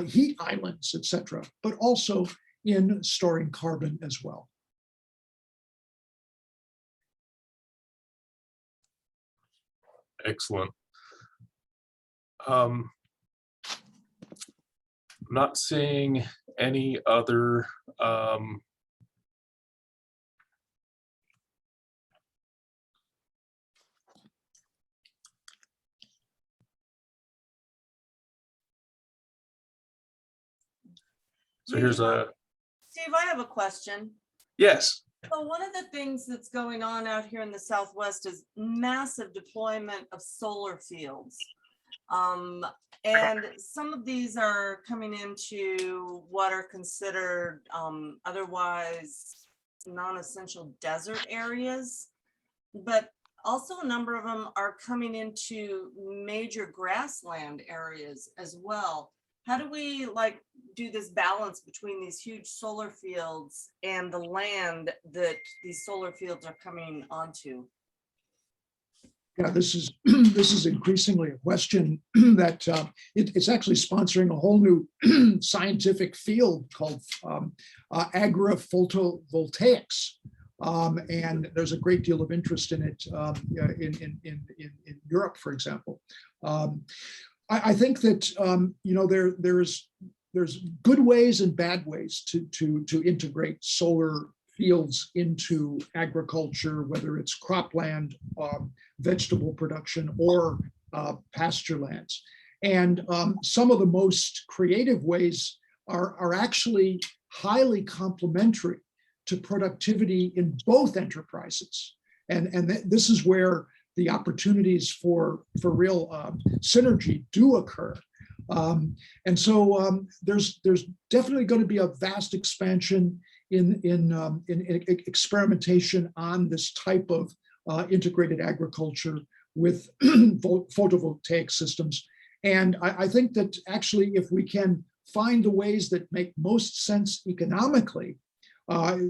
heat islands, et cetera, but also in storing carbon as well. Excellent. I'm not seeing any other so here's a Steve, I have a question. yes. So one of the things that's going on out here in the Southwest is massive deployment of solar fields. And some of these are coming into what are considered otherwise non-essential desert areas, but also a number of them are coming into major grassland areas as well. How do we do this balance between these huge solar fields and the land that these solar fields are coming onto? Yeah, this is increasingly a question that it's actually sponsoring a whole new scientific field called agrophotovoltaics. And there's a great deal of interest in it in Europe, for example. I think that there's good ways and bad ways to integrate solar fields into agriculture, whether it's cropland, vegetable production, or pasture lands. And some of the most creative ways are actually highly complementary to productivity in both enterprises. And this is where the opportunities for real synergy do occur. And so there's definitely going to be a vast expansion in experimentation on this type of integrated agriculture with photovoltaic systems. And I think that actually, if we can find the ways that make most sense economically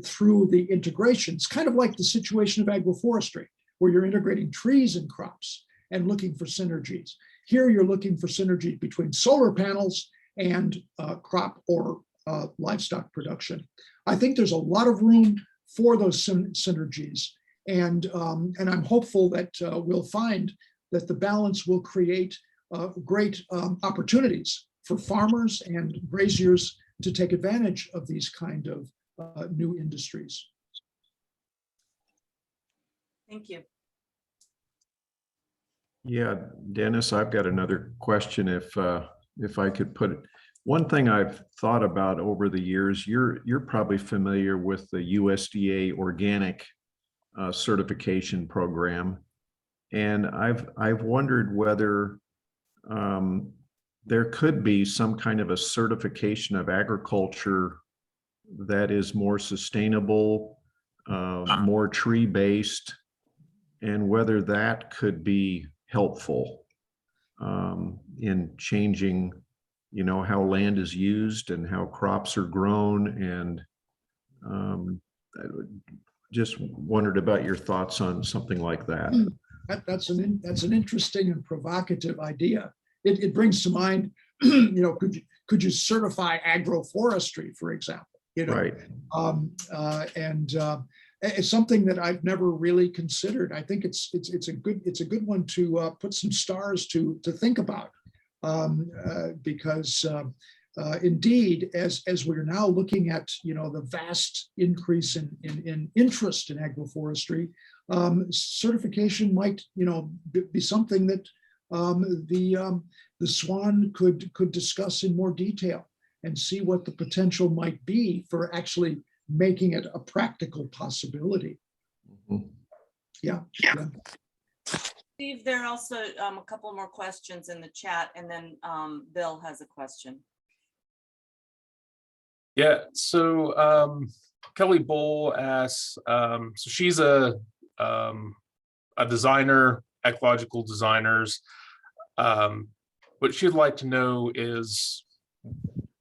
through the integration, it's kind of like the situation of agroforestry, where you're integrating trees and crops and looking for synergies. Here, you're looking for synergy between solar panels and crop or livestock production. I think there's a lot of room for those synergies. And I'm hopeful that we'll find that the balance will create great opportunities for farmers and graziers to take advantage of these kind of new industries. Thank you. Yeah, Dennis, I've got another question if I could put it. One thing I've thought about over the years, you're probably familiar with the USDA organic certification program. And I've wondered whether there could be some kind of a certification of agriculture that is more sustainable, more tree-based, and whether that could be helpful in changing, how land is used and how crops are grown, and just wondered about your thoughts on something like that. That's an interesting and provocative idea. It brings to mind, could you certify agroforestry, for example? Right. It's something that I've never really considered. I think it's a good one to put some stars to think about, because indeed, as we're now looking at the vast increase in interest in agroforestry, certification might be something that the SWAN could discuss in more detail and see what the potential might be for actually making it a practical possibility. Mhm. Yeah. Steve, there are also a couple more questions in the chat, and then Bill has a question. Yeah, so Kelly Bull asks, so she's a designer, ecological designers. What she'd like to know is,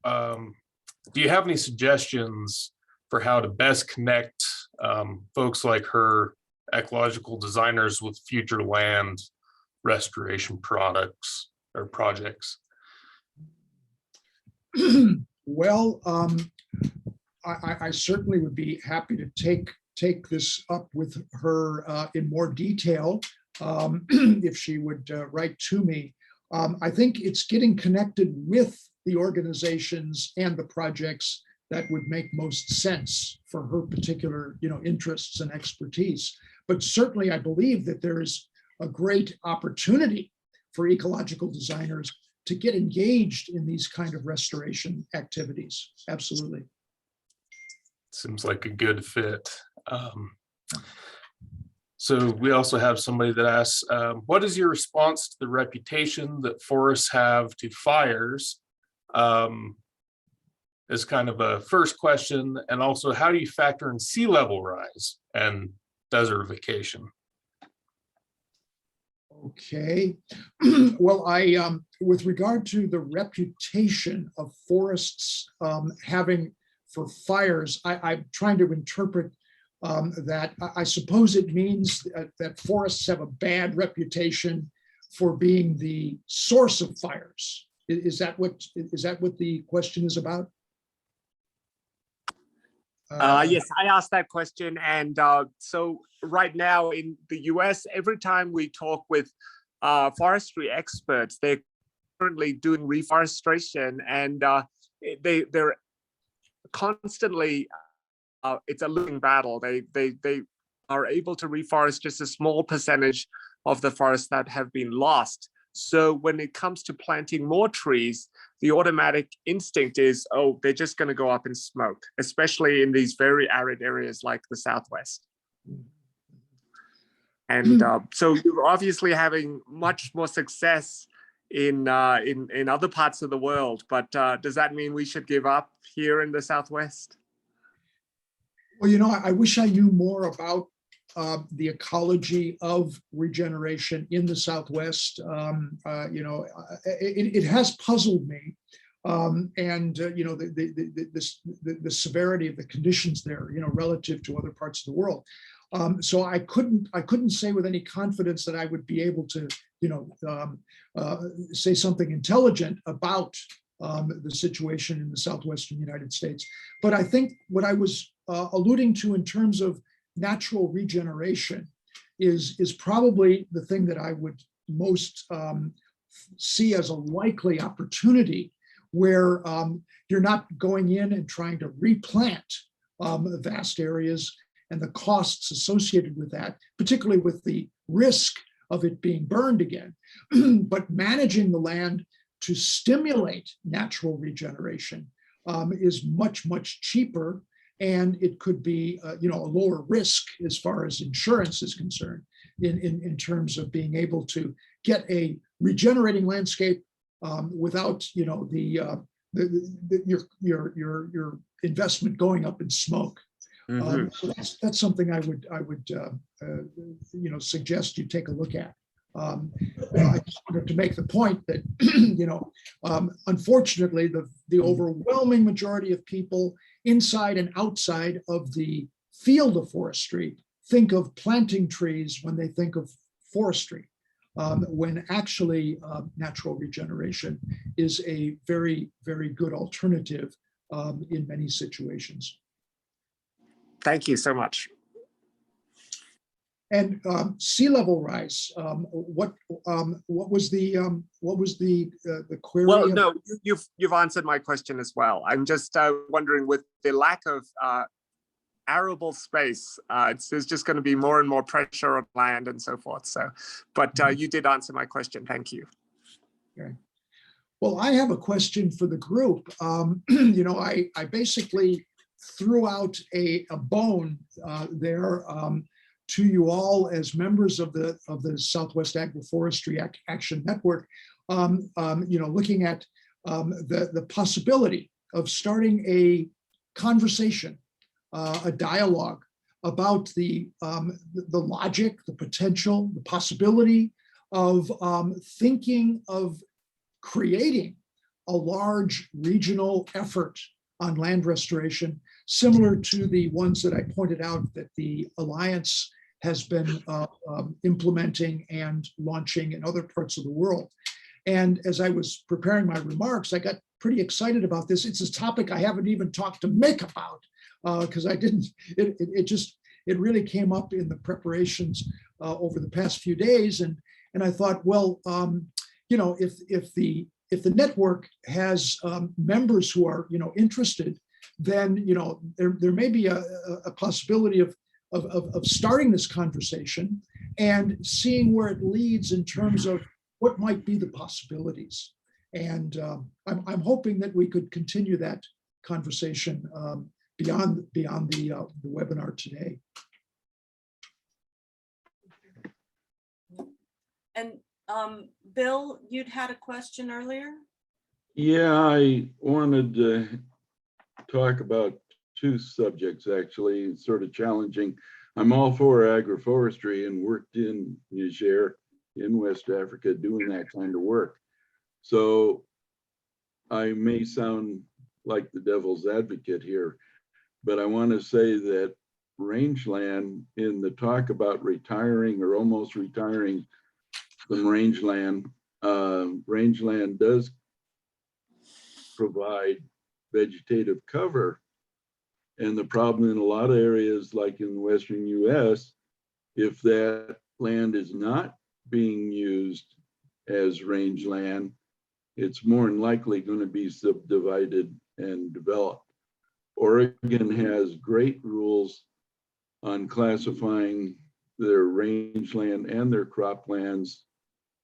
do you have any suggestions for how to best connect folks like her, ecological designers, with future land restoration products or projects? Well, I certainly would be happy to take this up with her in more detail if she would write to me. I think it's getting connected with the organizations and the projects that would make most sense for her particular interests and expertise. But certainly I believe that there is a great opportunity for ecological designers to get engaged in these kind of restoration activities. Absolutely. Seems like a good fit. So we also have somebody that asks, what is your response to the reputation that forests have to fires? Is kind of a first question. And also, how do you factor in sea level rise and desertification? Okay. Well, with regard to the reputation of forests having for fires, I'm trying to interpret that. I suppose it means that forests have a bad reputation for being the source of fires. Is that what the question is about? Yes, I asked that question. And so right now in the US, every time we talk with forestry experts, they're currently doing reforestation, and they're constantly, it's a losing battle. They are able to reforest just a small percentage of the forests that have been lost. So when it comes to planting more trees, the automatic instinct is, oh, they're just going to go up in smoke, especially in these very arid areas like the Southwest. And so you're obviously having much more success in other parts of the world, but does that mean we should give up here in the Southwest? Well, I wish I knew more about the ecology of regeneration in the Southwest. It has puzzled me, and the severity of the conditions there, relative to other parts of the world. So I couldn't say with any confidence that I would be able to, say something intelligent about the situation in the Southwestern United States. But I think what I was alluding to in terms of natural regeneration is probably the thing that I would most see as a likely opportunity, where you're not going in and trying to replant vast areas and the costs associated with that, particularly with the risk of it being burned again, but managing the land to stimulate natural regeneration is much, much cheaper. And it could be, a lower risk as far as insurance is concerned, in terms of being able to get a regenerating landscape without, your investment going up in smoke. Mm-hmm. So that's something I would suggest you take a look at. I just wanted to make the point that, unfortunately, the overwhelming majority of people inside and outside of the field of forestry think of planting trees when they think of forestry, when actually natural regeneration is a very, very good alternative in many situations. Thank you so much. And sea level rise. What was the query? Well, no, you've answered my question as well. I'm just wondering, with the lack of arable space, there's just going to be more and more pressure on land and so forth. So, but you did answer my question. Thank you. Okay. Well, I have a question for the group. I basically threw out a bone there to you all as members of the Southwest Agroforestry Action Network, looking at the possibility of starting a conversation, a dialogue about the logic, the potential, the possibility of thinking of creating a large regional effort on land restoration, similar to the ones that I pointed out that the Alliance has been implementing and launching in other parts of the world. And as I was preparing my remarks, I got pretty excited about this. It's a topic I haven't even talked to Mick about because I didn't, it really came up in the preparations over the past few days. And I thought, well, if the network has members who are, interested, then, there may be a possibility of starting this conversation and seeing where it leads in terms of what might be the possibilities. And I'm hoping that we could continue that conversation beyond the webinar today. And Bill, you'd had a question earlier? Yeah, I wanted to talk about two subjects, actually. It's sort of challenging. I'm all for agroforestry and worked in Niger in West Africa doing that kind of work. So I may sound like the devil's advocate here, but I want to say that rangeland, in the talk about retiring or almost retiring from rangeland, rangeland does provide vegetative cover. And the problem in a lot of areas, like in the Western US, if that land is not being used as rangeland, it's more than likely going to be subdivided and developed. Oregon has great rules on classifying their rangeland and their croplands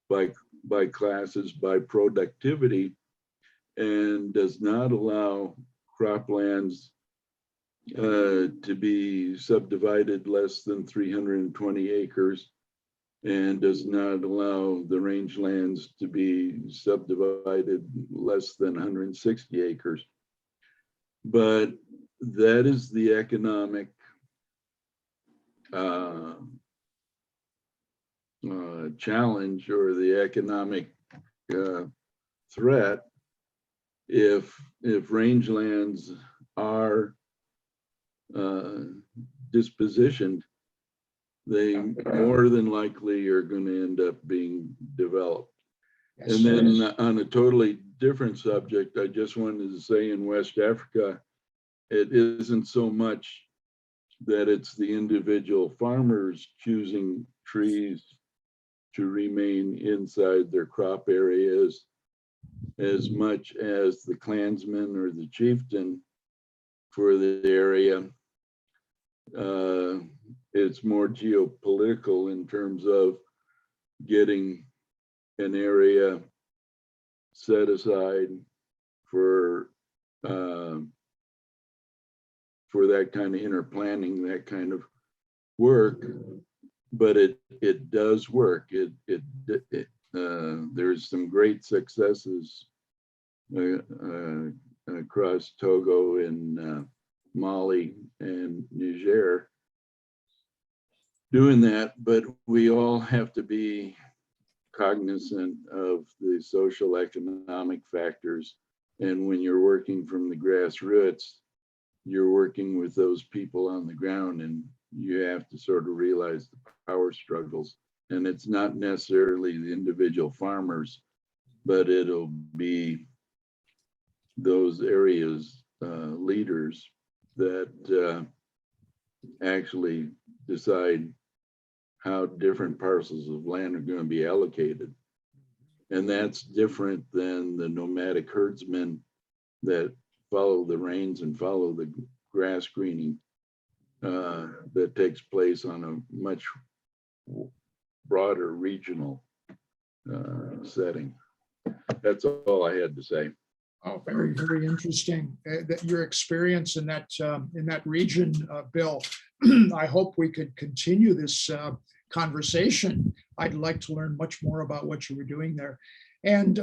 by classes, by productivity, and does not allow croplands to be subdivided less than 320 acres, and does not allow the rangelands to be subdivided less than 160 acres. But that is the economic challenge, or the economic threat, if rangelands are dispositioned, they more than likely are going to end up being developed. Yes, And then on a totally different subject, I just wanted to say in West Africa, it isn't so much that it's the individual farmers choosing trees to remain inside their crop areas as much as the clansman or the chieftain for the area. It's more geopolitical in terms of getting an area set aside for that kind of interplanting, that kind of work. But it does work. There's some great successes across Togo and Mali and Niger doing that, but we all have to be cognizant of the social economic factors. And when you're working from the grassroots, you're working with those people on the ground, and you have to sort of realize the power struggles. And it's not necessarily the individual farmers, but it'll be those areas leaders that actually decide how different parcels of land are going to be allocated. And that's different than the nomadic herdsmen that follow the rains and follow the grass greening that takes place on a much broader regional setting. That's all I had to say. Oh, very, very interesting. That your experience in that region, Bill. I hope we could continue this conversation. I'd like to learn much more about what you were doing there. And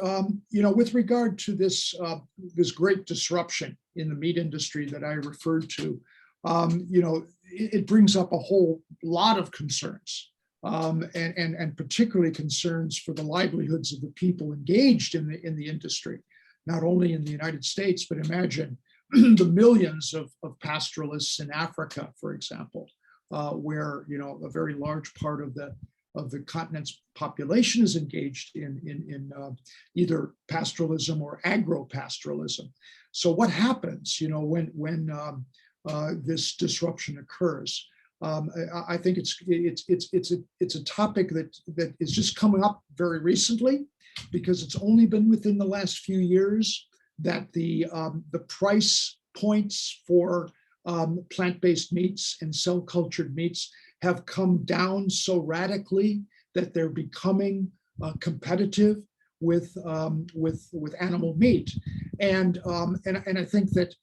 with regard to this this great disruption in the meat industry that I referred to, it brings up a whole lot of concerns, and particularly concerns for the livelihoods of the people engaged in the industry, not only in the United States, but imagine the millions of pastoralists in Africa, for example, where a very large part of the continent's population is engaged in either pastoralism or agro-pastoralism. So what happens, when this disruption occurs? I think it's a topic that is just coming up very recently, because it's only been within the last few years that the price points for plant-based meats and cell-cultured meats have come down so radically that they're becoming competitive with animal meat. And I think that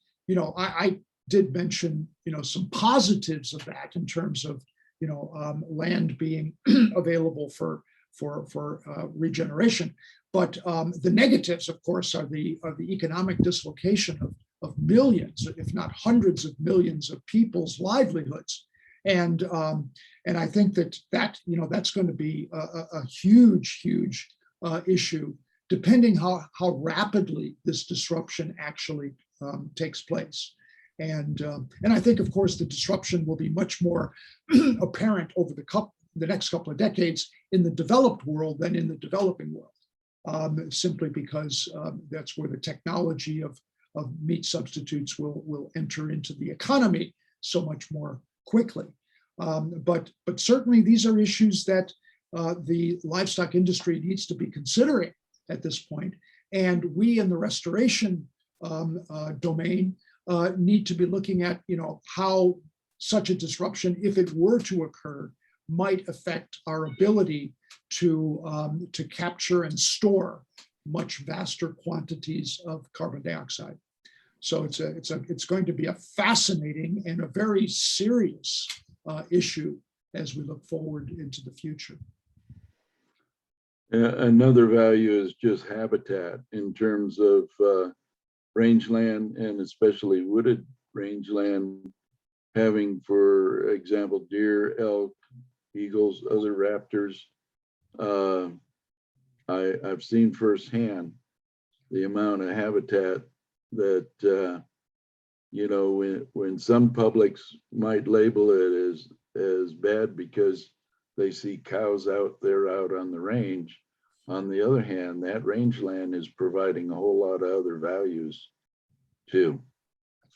I did mention some positives of that in terms of land being available for regeneration, but the negatives, of course, are the economic dislocation of millions, if not hundreds of millions of people's livelihoods. And I think that's going to be a huge issue, depending how rapidly this disruption actually takes place. And I think, of course, the disruption will be much more apparent over the next couple of decades in the developed world than in the developing world, simply because that's where the technology of meat substitutes will enter into the economy so much more quickly. But certainly these are issues that the livestock industry needs to be considering at this point. And we in the restoration domain need to be looking at how such a disruption, if it were to occur, might affect our ability to capture and store much vaster quantities of carbon dioxide. So it's going to be a fascinating and a very serious issue as we look forward into the future. Another value is just habitat in terms of rangeland, and especially wooded rangeland, having, for example, deer, elk, eagles, other raptors. I've seen firsthand the amount of habitat that when some publics might label it as bad because they see cows out on the range. On the other hand, that rangeland is providing a whole lot of other values too.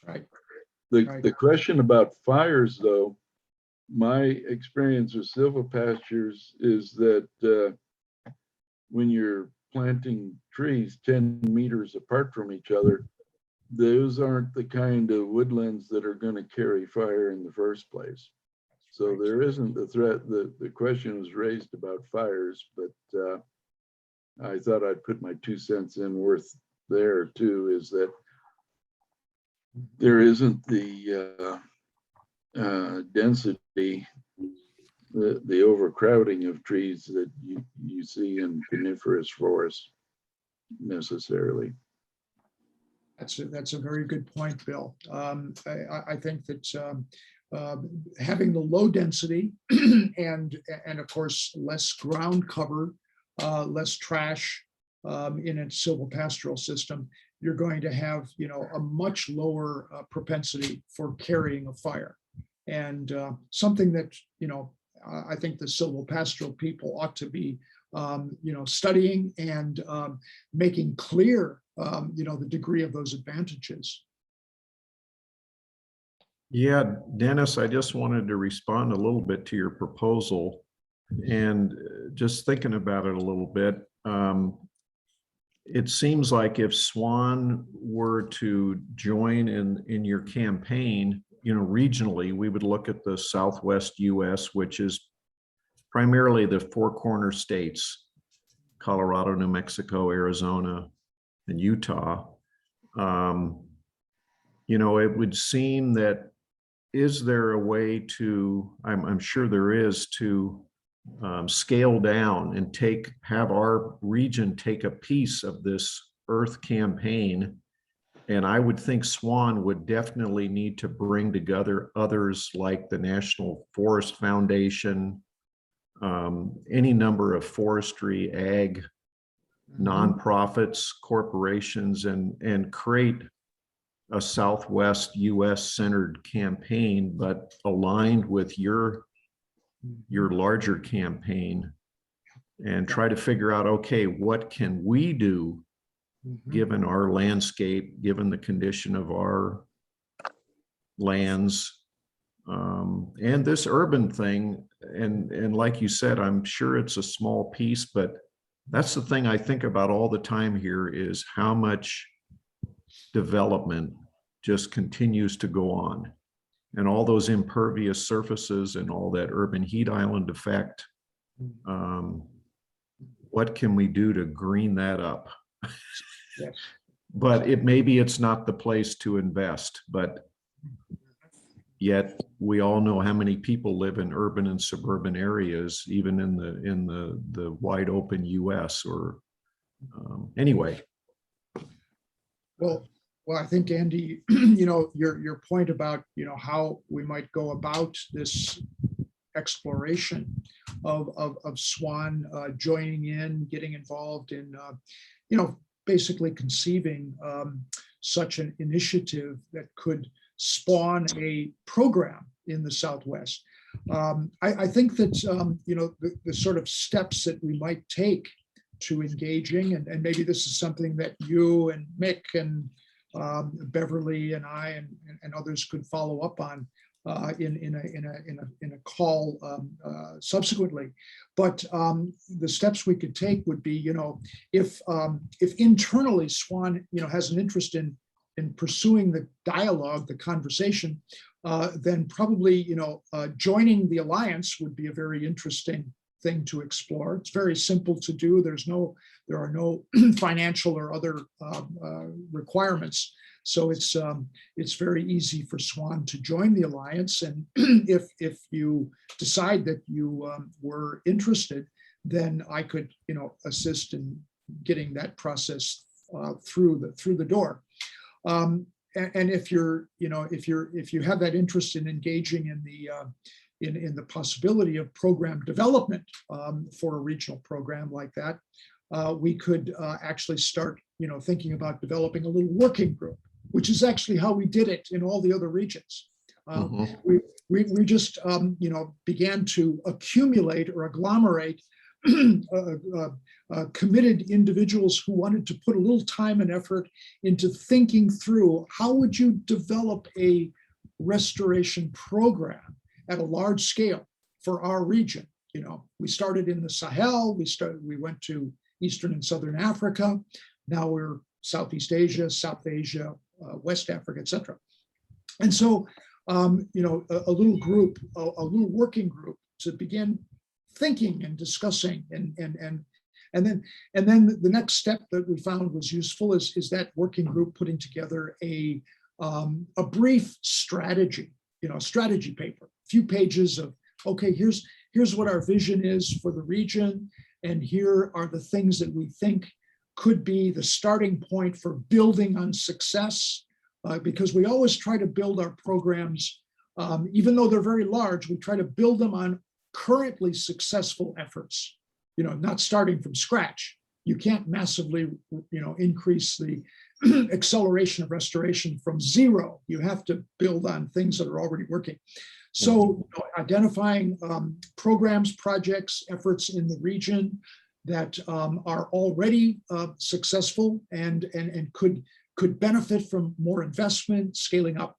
That's right. The question about fires, though, my experience with silvopastures is that when you're planting trees 10 meters apart from each other, those aren't the kind of woodlands that are going to carry fire in the first place. So there isn't the threat. The question was raised about fires, but I thought I'd put my 2 cents in worth there too, is that there isn't the density, the overcrowding of trees that you see in coniferous forests necessarily. That's a very good point, Bill. I think that having the low density and of course less ground cover, less trash in a silvopastoral system you're going to have, a much lower propensity for carrying a fire. And something that, I think the silvopastoral people ought to be, studying and making clear, the degree of those advantages. Yeah, Dennis, I just wanted to respond a little bit to your proposal, and just thinking about it a little bit. It seems like if SWAN were to join in your campaign, regionally, we would look at the Southwest US, which is primarily the four corner states, Colorado, New Mexico, Arizona, and Utah. It would seem that, is there a way to, I'm sure there is, to scale down and have our region take a piece of this Earth campaign? And I would think SWAN would definitely need to bring together others like the National Forest Foundation, any number of forestry, ag, nonprofits, corporations, and create a Southwest US centered campaign, but aligned with your larger campaign, and try to figure out, okay, what can we do given our landscape, given the condition of our lands, and this urban thing. And like you said, I'm sure it's a small piece, but that's the thing I think about all the time here, is how much development just continues to go on, and all those impervious surfaces and all that urban heat island effect. What can we do to green that up? Yes. But maybe it's not the place to invest, but yet we all know how many people live in urban and suburban areas, even in the wide open US, or anyway. Well, I think, Andy, your point about, how we might go about this exploration of SWAN joining in, getting involved in, basically conceiving such an initiative that could spawn a program in the Southwest. I think that, the sort of steps that we might take to engaging, and maybe this is something that you and Mick and Beverly and I and others could follow up on in a call subsequently. But the steps we could take would be, if internally SWAN, has an interest in pursuing the dialogue, the conversation, then probably, joining the alliance would be a very interesting thing to explore. It's very simple to do. There are no financial or other requirements. So it's very easy for SWAN to join the alliance. And if you decide that you were interested, then I could, assist in getting that process through the door. And if you have that interest in engaging in the possibility of program development for a regional program like that, we could actually start, thinking about developing a little working group, which is actually how we did it in all the other regions. We just, began to accumulate or agglomerate committed individuals who wanted to put a little time and effort into thinking through, how would you develop a restoration program at a large scale for our region? We started in the Sahel, we went to Eastern and Southern Africa. Now we're Southeast Asia, South Asia, West Africa, etc. And so, a little group, a little working group to begin thinking and discussing, and then the next step that we found was useful is that working group putting together a brief strategy, strategy paper, a few pages of, okay, here's what our vision is for the region, and here are the things that we think could be the starting point for building on success, because we always try to build our programs, even though they're very large, we try to build them on currently successful efforts, not starting from scratch. You can't massively, increase acceleration of restoration from zero. You have to build on things that are already working. So identifying programs, projects, efforts in the region that are already successful and could benefit from more investment, scaling up.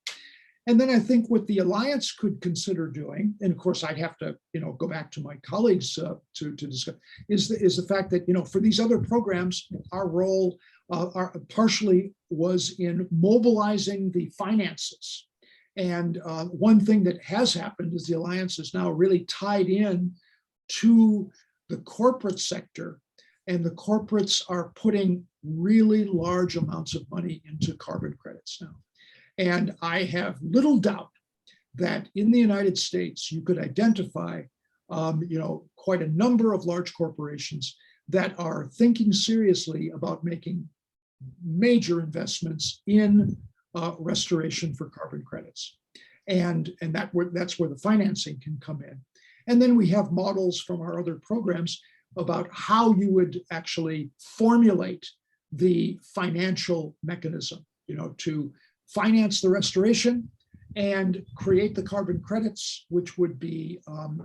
And then I think what the Alliance could consider doing, and of course I'd have to go back to my colleagues to discuss, is the fact that for these other programs, our role partially was in mobilizing the finances. And one thing that has happened is the Alliance is now really tied in to the corporate sector, and the corporates are putting really large amounts of money into carbon credits now. And I have little doubt that in the United States, you could identify, quite a number of large corporations that are thinking seriously about making major investments in restoration for carbon credits. And that's where the financing can come in. And then we have models from our other programs about how you would actually formulate the financial mechanism, to finance the restoration and create the carbon credits, which would be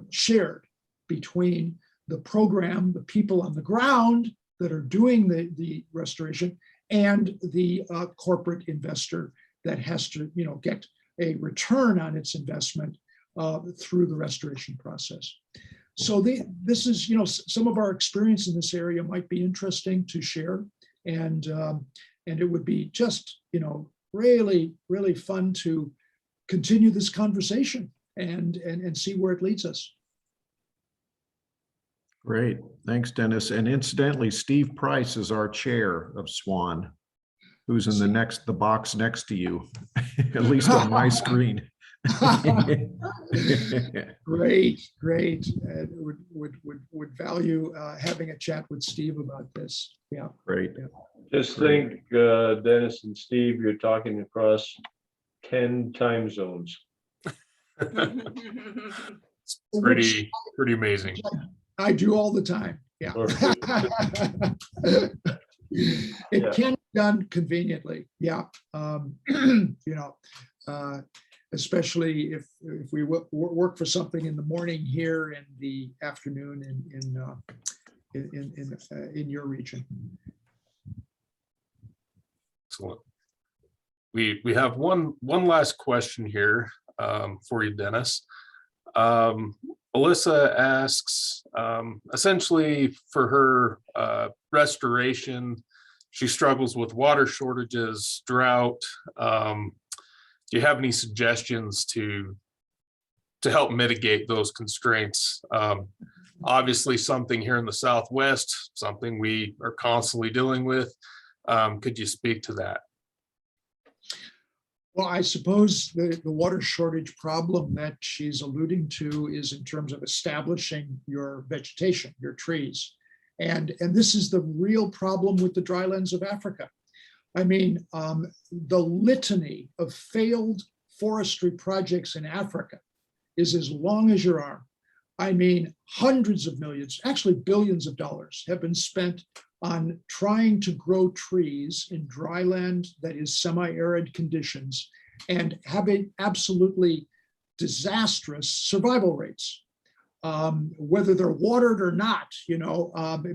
shared between the program, the people on the ground that are doing the restoration, and the corporate investor that has to, get a return on its investment through the restoration process. So this is, some of our experience in this area might be interesting to share, and it would be just, really, really fun to continue this conversation and see where it leads us. Great, thanks, Dennis. And incidentally, Steve Price is our chair of SWAN, who's in the box next to you, at least on my screen. Great. Would value having a chat with Steve about this. Yeah. Great. Yeah. Just think, Dennis and Steve, you're talking across 10 time zones. It's pretty amazing. I do all the time. Yeah. It can be done conveniently. Yeah. Especially if we work for something in the morning here and the afternoon in your region. Excellent. We have one last question here for you, Dennis. Alyssa asks, essentially for her restoration, she struggles with water shortages, drought. Do you have any suggestions to help mitigate those constraints? Obviously, something here in the Southwest, something we are constantly dealing with. Could you speak to that? Well, I suppose the water shortage problem that she's alluding to is in terms of establishing your vegetation, your trees. And this is the real problem with the drylands of Africa. I mean, the litany of failed forestry projects in Africa is as long as your arm. I mean, hundreds of millions, actually billions of dollars have been spent on trying to grow trees in dry land that is semi-arid conditions and having absolutely disastrous survival rates, whether they're watered or not,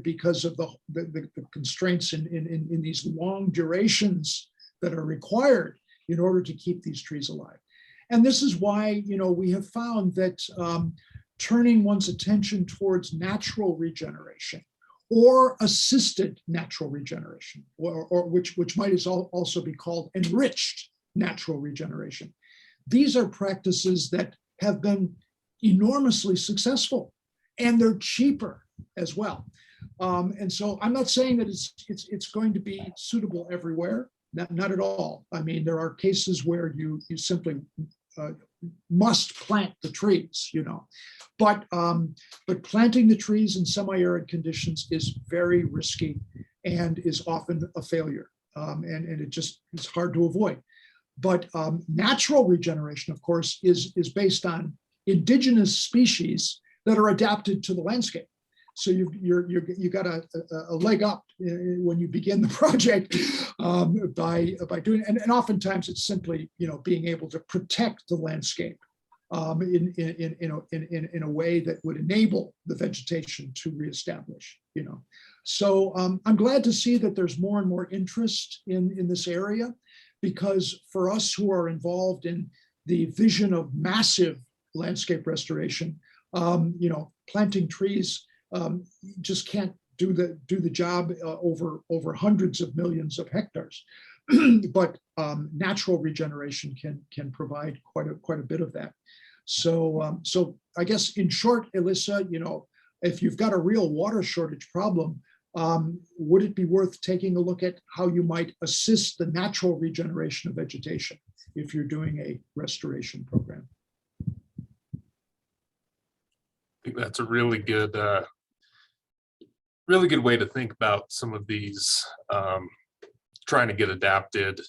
because of the constraints in these long durations that are required in order to keep these trees alive. And this is why, we have found that turning one's attention towards natural regeneration or assisted natural regeneration, or which might also be called enriched natural regeneration. These are practices that have been enormously successful, and they're cheaper as well. And so I'm not saying that it's going to be suitable everywhere, not at all. I mean, there are cases where you simply must plant the trees, but planting the trees in semi-arid conditions is very risky and is often a failure, and it just is hard to avoid. But natural regeneration, of course, is based on indigenous species that are adapted to the landscape. So you got a leg up when you begin the project by doing, and oftentimes it's simply, being able to protect the landscape in a way that would enable the vegetation to reestablish. So I'm glad to see that there's more and more interest in this area, because for us who are involved in the vision of massive landscape restoration, planting trees just can't do the job over hundreds of millions of hectares. But natural regeneration can provide quite a bit of that. So I guess in short, Elissa, if you've got a real water shortage problem, would it be worth taking a look at how you might assist the natural regeneration of vegetation if you're doing a restoration program? I think that's a really good way to think about some of these, trying to get adapted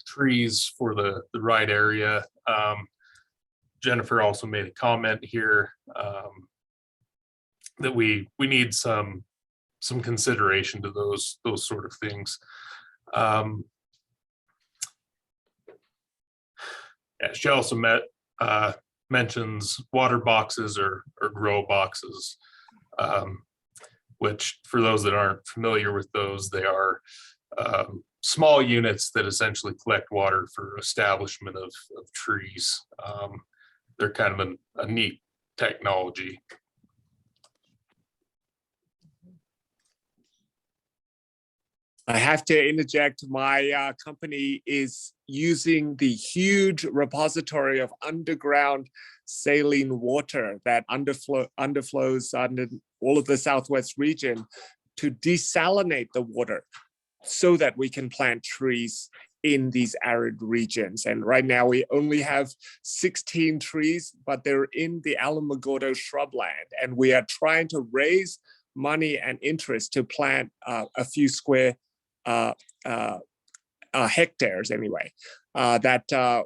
trees for the right area. Jennifer also made a comment here that we need some consideration to those sort of things. Yeah, she also mentions water boxes or grow boxes, which for those that aren't familiar with those, they are small units that essentially collect water for establishment of trees. They're kind of a neat technology. I have to interject, my company is using the huge repository of underground saline water that underflows under all of the Southwest region to desalinate the water so that we can plant trees in these arid regions. And right now we only have 16 trees, but they're in the Alamogordo shrubland. And we are trying to raise money and interest to plant a few square hectares anyway, that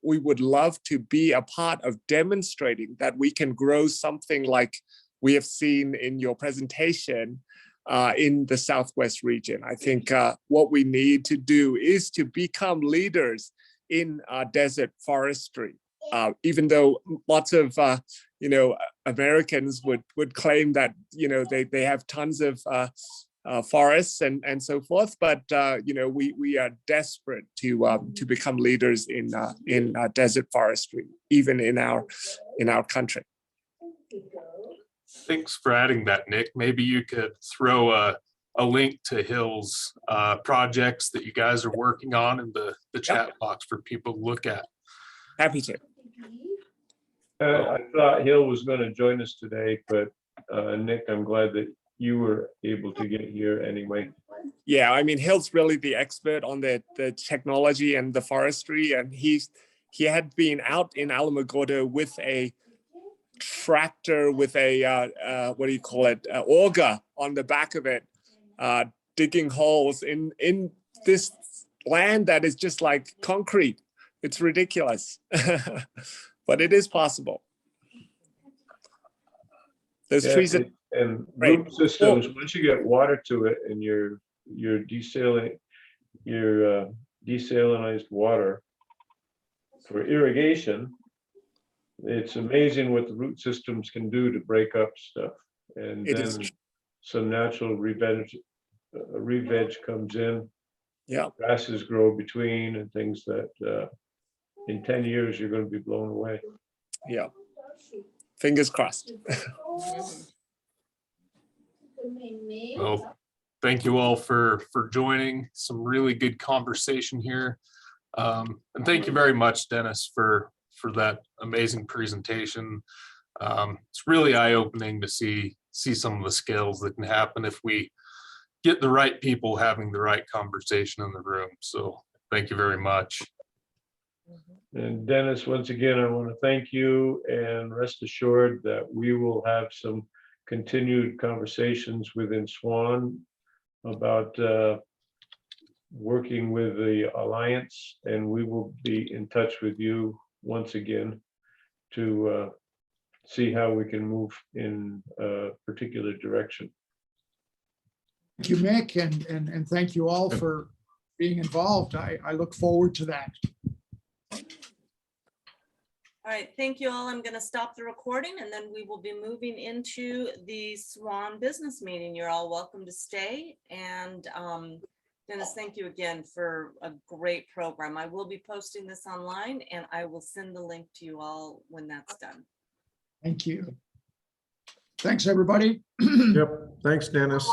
we would love to be a part of demonstrating that we can grow something like we have seen in your presentation in the Southwest region. I think what we need to do is to become leaders in desert forestry, even though lots of Americans would claim that they have tons of forests and so forth, but we are desperate to become leaders in desert forestry, even in our country. Thanks for adding that, Nick. Maybe you could throw a link to Hill's projects that you guys are working on in the chat box for people to look at. Happy to. I thought Hill was going to join us today, but Nick, I'm glad that you were able to get here anyway. Yeah, I mean, Hill's really the expert on the technology and the forestry, and he had been out in Alamogordo with a tractor with a what do you call it, auger on the back of it, digging holes in this land that is just like concrete. It's ridiculous, but it is possible. Those trees are and root systems, once you get water to it and you're desalinized water for irrigation, it's amazing what the root systems can do to break up stuff. And then some natural re-veg comes in. Yeah, grasses grow between and things that in 10 years you're going to be blown away. Yeah, fingers crossed. Well, thank you all for joining. Some really good conversation here, and thank you very much, Dennis, for that amazing presentation. It's really eye-opening to see some of the skills that can happen if we get the right people having the right conversation in the room. So thank you very much. And Dennis, once again, I want to thank you, and rest assured that we will have some continued conversations within SWAN about working with the Alliance, and we will be in touch with you once again to see how we can move in a particular direction. Thank you, Mick, and thank you all for being involved. I look forward to that. All right, thank you all. I'm going to stop the recording and then we will be moving into the Swan business meeting. You're all welcome to stay. And Dennis, thank you again for a great program. I will be posting this online and I will send the link to you all when that's done. Thank you. Thanks, everybody. Yep. Thanks, Dennis.